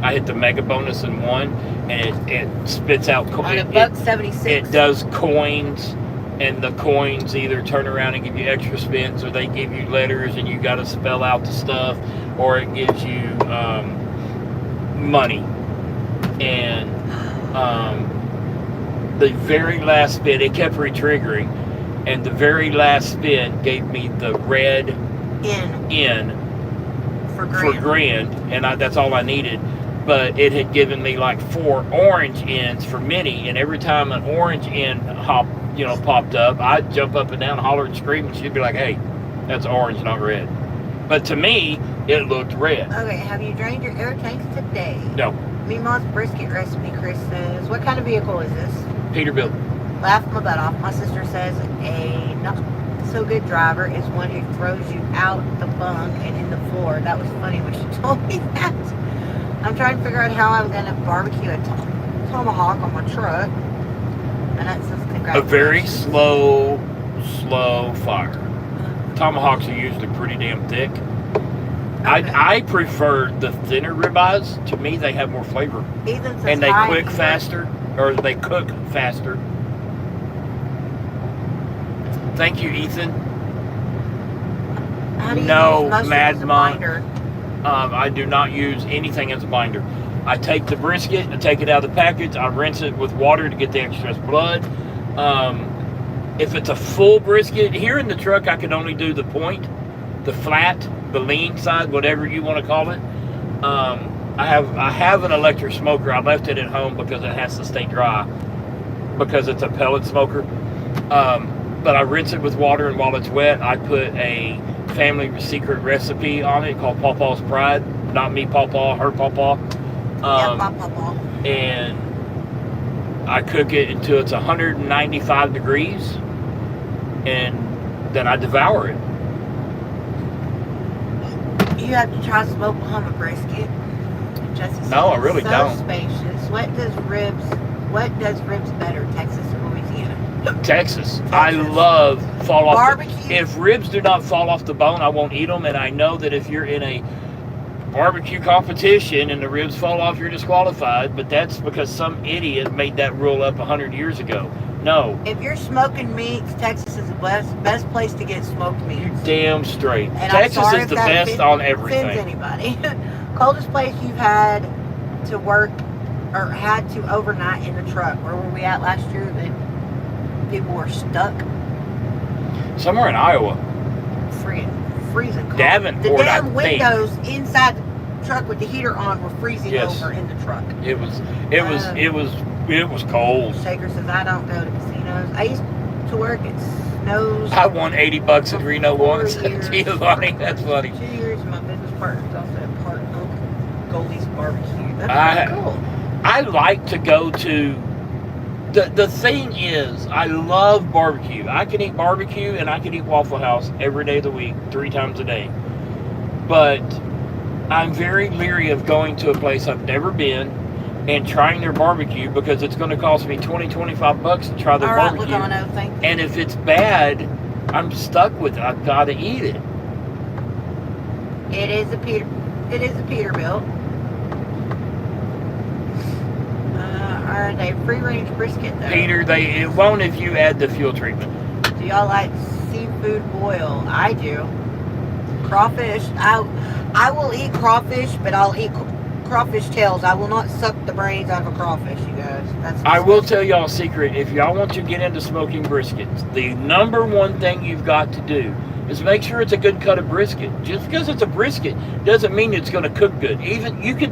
I hit the mega bonus in 1, and it spits out on a it, $1.76. it does coins, and the coins either turn around and give you extra spins, or they give you letters and you got to spell out the stuff, or it gives you money. And the very last spin, it kept re-triggering, and the very last spin gave me the red in for for grand, and that's all I needed. But it had given me like 4 orange ends for mini, and every time an orange end popped up, I'd jump up and down, holler and scream, and she'd be like, "Hey, that's orange, not red." But to me, it looked red. Okay, have you drained your air tanks today? No. Meemaw's brisket recipe, Chris says. What kind of vehicle is this? Peterbilt. Laugh my butt off. My sister says a not so good driver is one who throws you out the bunk and in the floor. That was funny when she told me that. I'm trying to figure out how I'm going to barbecue a tomahawk on my truck. And that says congratulations. A very slow fire. Tomahawks are usually pretty damn thick. Okay. I prefer the thinner ribeyes. To me, they have more flavor. Ethan says And they hi, quick Ethan. faster, or they cook faster. Thank you, Ethan. How do you No, use mustard Mad as a Monk. binder? I do not use anything as a binder. I take the brisket, I take it out of the package, I rinse it with water to get the excess blood. If it's a full brisket, here in the truck I can only do the point, the flat, the lean side, whatever you want to call it. I have an electric smoker. I left it at home because it has to stay dry because it's a pellet smoker. But I rinse it with water, and while it's wet, I put a family secret recipe on it called Pawpaw's Pride. Not me, Pawpaw, her Pawpaw. My papa. And I cook it until it's 195 degrees, and then I devour it. You have to try some Oklahoma brisket. Jesse says No, I really so don't. Spacious. What does ribs better, Texas or Louisiana? Texas. I love fall off. Barbecue. If ribs do not fall off the bone, I won't eat them. And I know that if you're in a barbecue competition and the ribs fall off, you're disqualified. But that's because some idiot made that rule up 100 years ago. No. If you're smoking meats, Texas is the best place to get smoked meats. You're damn straight. And Texas I'm sorry is if the that best on everything. offends anybody. Coldest place you've had to work or had to overnight in the truck. Where were we at last year that people were stuck? Somewhere in Iowa. Freezing cold. Davenport, the damn I think. windows inside the truck with the heater on were freezing Yes. over in the truck. It was cold. Shaker says, I don't go to casinos. I used to work at Snow's. I won $80 at Reno For once. 4 years. Giovanni, that's funny. 2 years, my business partner is also a part of Goldie's Barbecue. That's I- pretty cool. I like to go to. The thing is, I love barbecue. I can eat barbecue and I can eat Waffle House every day of the week, 3 times a day. But I'm very leery of going to a place I've never been and trying their barbecue because it's going to cost me $20-25 to try their All right, barbecue. Lugano, thank you. And if it's bad, I'm stuck with it. I've got to eat it. It is a Peterbilt. Are they free range brisket though? Peter, it won't if you add the fuel treatment. Do y'all like seafood boil? I do. Crawfish. I will eat crawfish, but I'll eat crawfish tails. I will not suck the brains out of a crawfish, you guys. I will tell y'all a secret. If y'all want to get into smoking briskets, the number one thing you've got to do is make sure it's a good cut of brisket. Just because it's a brisket doesn't mean it's going to cook good. Even you can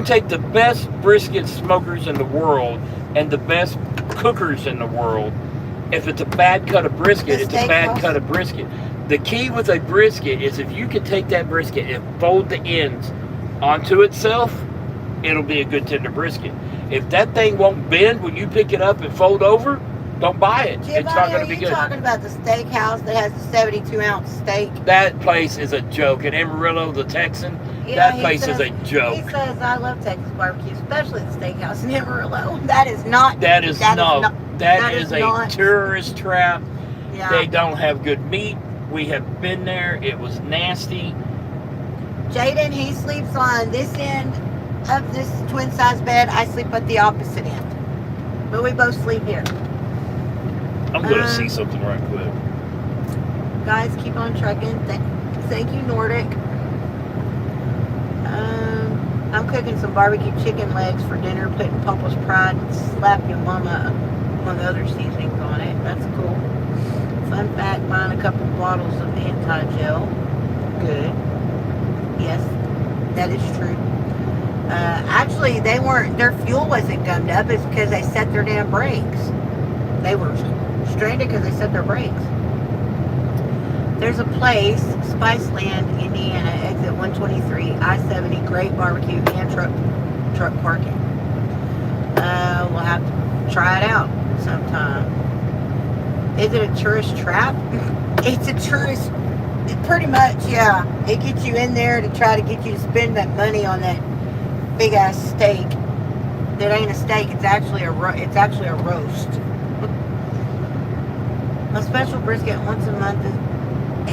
take the best brisket smokers in the world and the best cookers in the world. If it's a bad cut of brisket, it's a bad cut of brisket. The key with a brisket is if you can take that brisket and fold the ends onto itself, it'll be a good tender brisket. If that thing won't bend when you pick it up and fold over, don't buy it. Giovanni, it's not going to be good. Are you talking about the steakhouse that has the 72-ounce steak? That place is a joke. In Amarillo, the Texan, Yeah, that place is a joke. He says, I love Texas barbecue, especially the steakhouse in Amarillo. That is not... That is a not- tourist trap. Yeah. They don't have good meat. We have been there. It was nasty. Jaden, he sleeps on this end of this twin-size bed. I sleep at the opposite end. But we both sleep here. I'm going to see something right quick. Guys, keep on trucking. Thank you, Nordic. I'm cooking some barbecue chicken legs for dinner, putting Papa's Pride and Slap Your Mama, among other seasonings on it. That's cool. Fun fact, buying a couple bottles of anti-gel. Good. Yes, that is true. Actually, their fuel wasn't gummed up. It's because they set their damn brakes. They were stranded because they set their brakes. There's a place, Spiceland, Indiana, exit 123, I-70, great barbecue and truck parking. We'll have to try it out sometime. Is it a tourist trap? It's a tourist, pretty much, yeah. It gets you in there to try to get you to spend that money on that big ass steak. That ain't a steak. It's actually a roast. A special brisket once a month is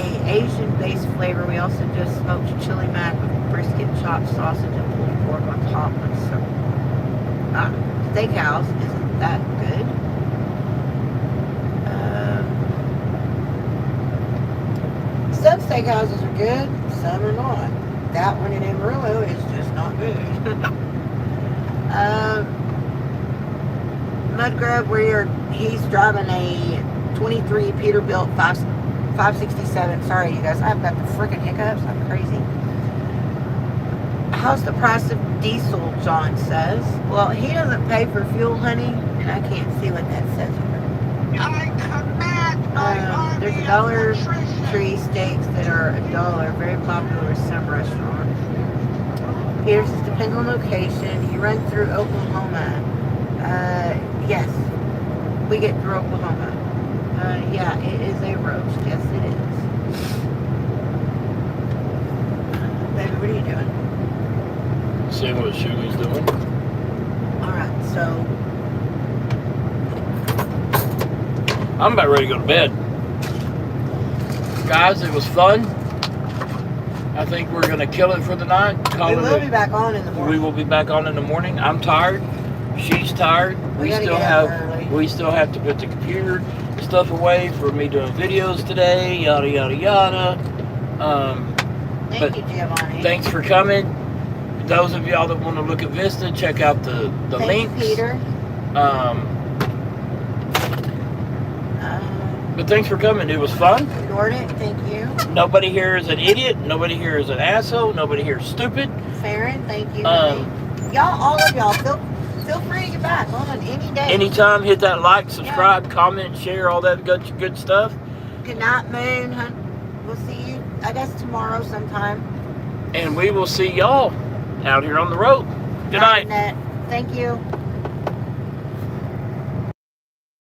a Asian-based flavor. We also do a smoked chili mac with brisket, chopped sausage, and pulled pork on top. Steakhouse isn't that good. Some steakhouses are good, some are not. That one in Amarillo is just not good. Mudgrub, he's driving a 23 Peterbilt 567. Sorry, you guys, I've got the freaking hiccups. I'm crazy. How's the price of diesel, John says. Well, he doesn't pay for fuel, honey, and I can't see what that says here. There's Dollar Tree steaks that are $1, very popular at some restaurants. Peter says, depends on location. You run through Oklahoma. Yes, we get through Oklahoma. Yeah, it is a roast. Yes, it is. Baby, what are you doing? Seeing what Shuli's doing. Alright, so I'm about ready to go to bed. Guys, it was fun. I think we're going to kill it for the night. we will be back on in the morning. We will be back on in the morning. I'm tired. She's tired. We still have to put the computer stuff away for me doing videos today. Yada yada yada. Thank you, Giovanni. Thanks for coming. Those of y'all that want to look at Vista, check out the links. Thank you, Peter. But thanks for coming. It was fun. Nordic, thank you. Nobody here is an idiot. Nobody here is an asshole. Nobody here is stupid. Farron, thank you. Y'all, all of y'all, feel free to get back on any day. Anytime, hit that like, subscribe, comment, share, all that good stuff. Good night, Moon. We'll see you, I guess, tomorrow sometime. And we will see y'all out here on the road. Good night. Thank you.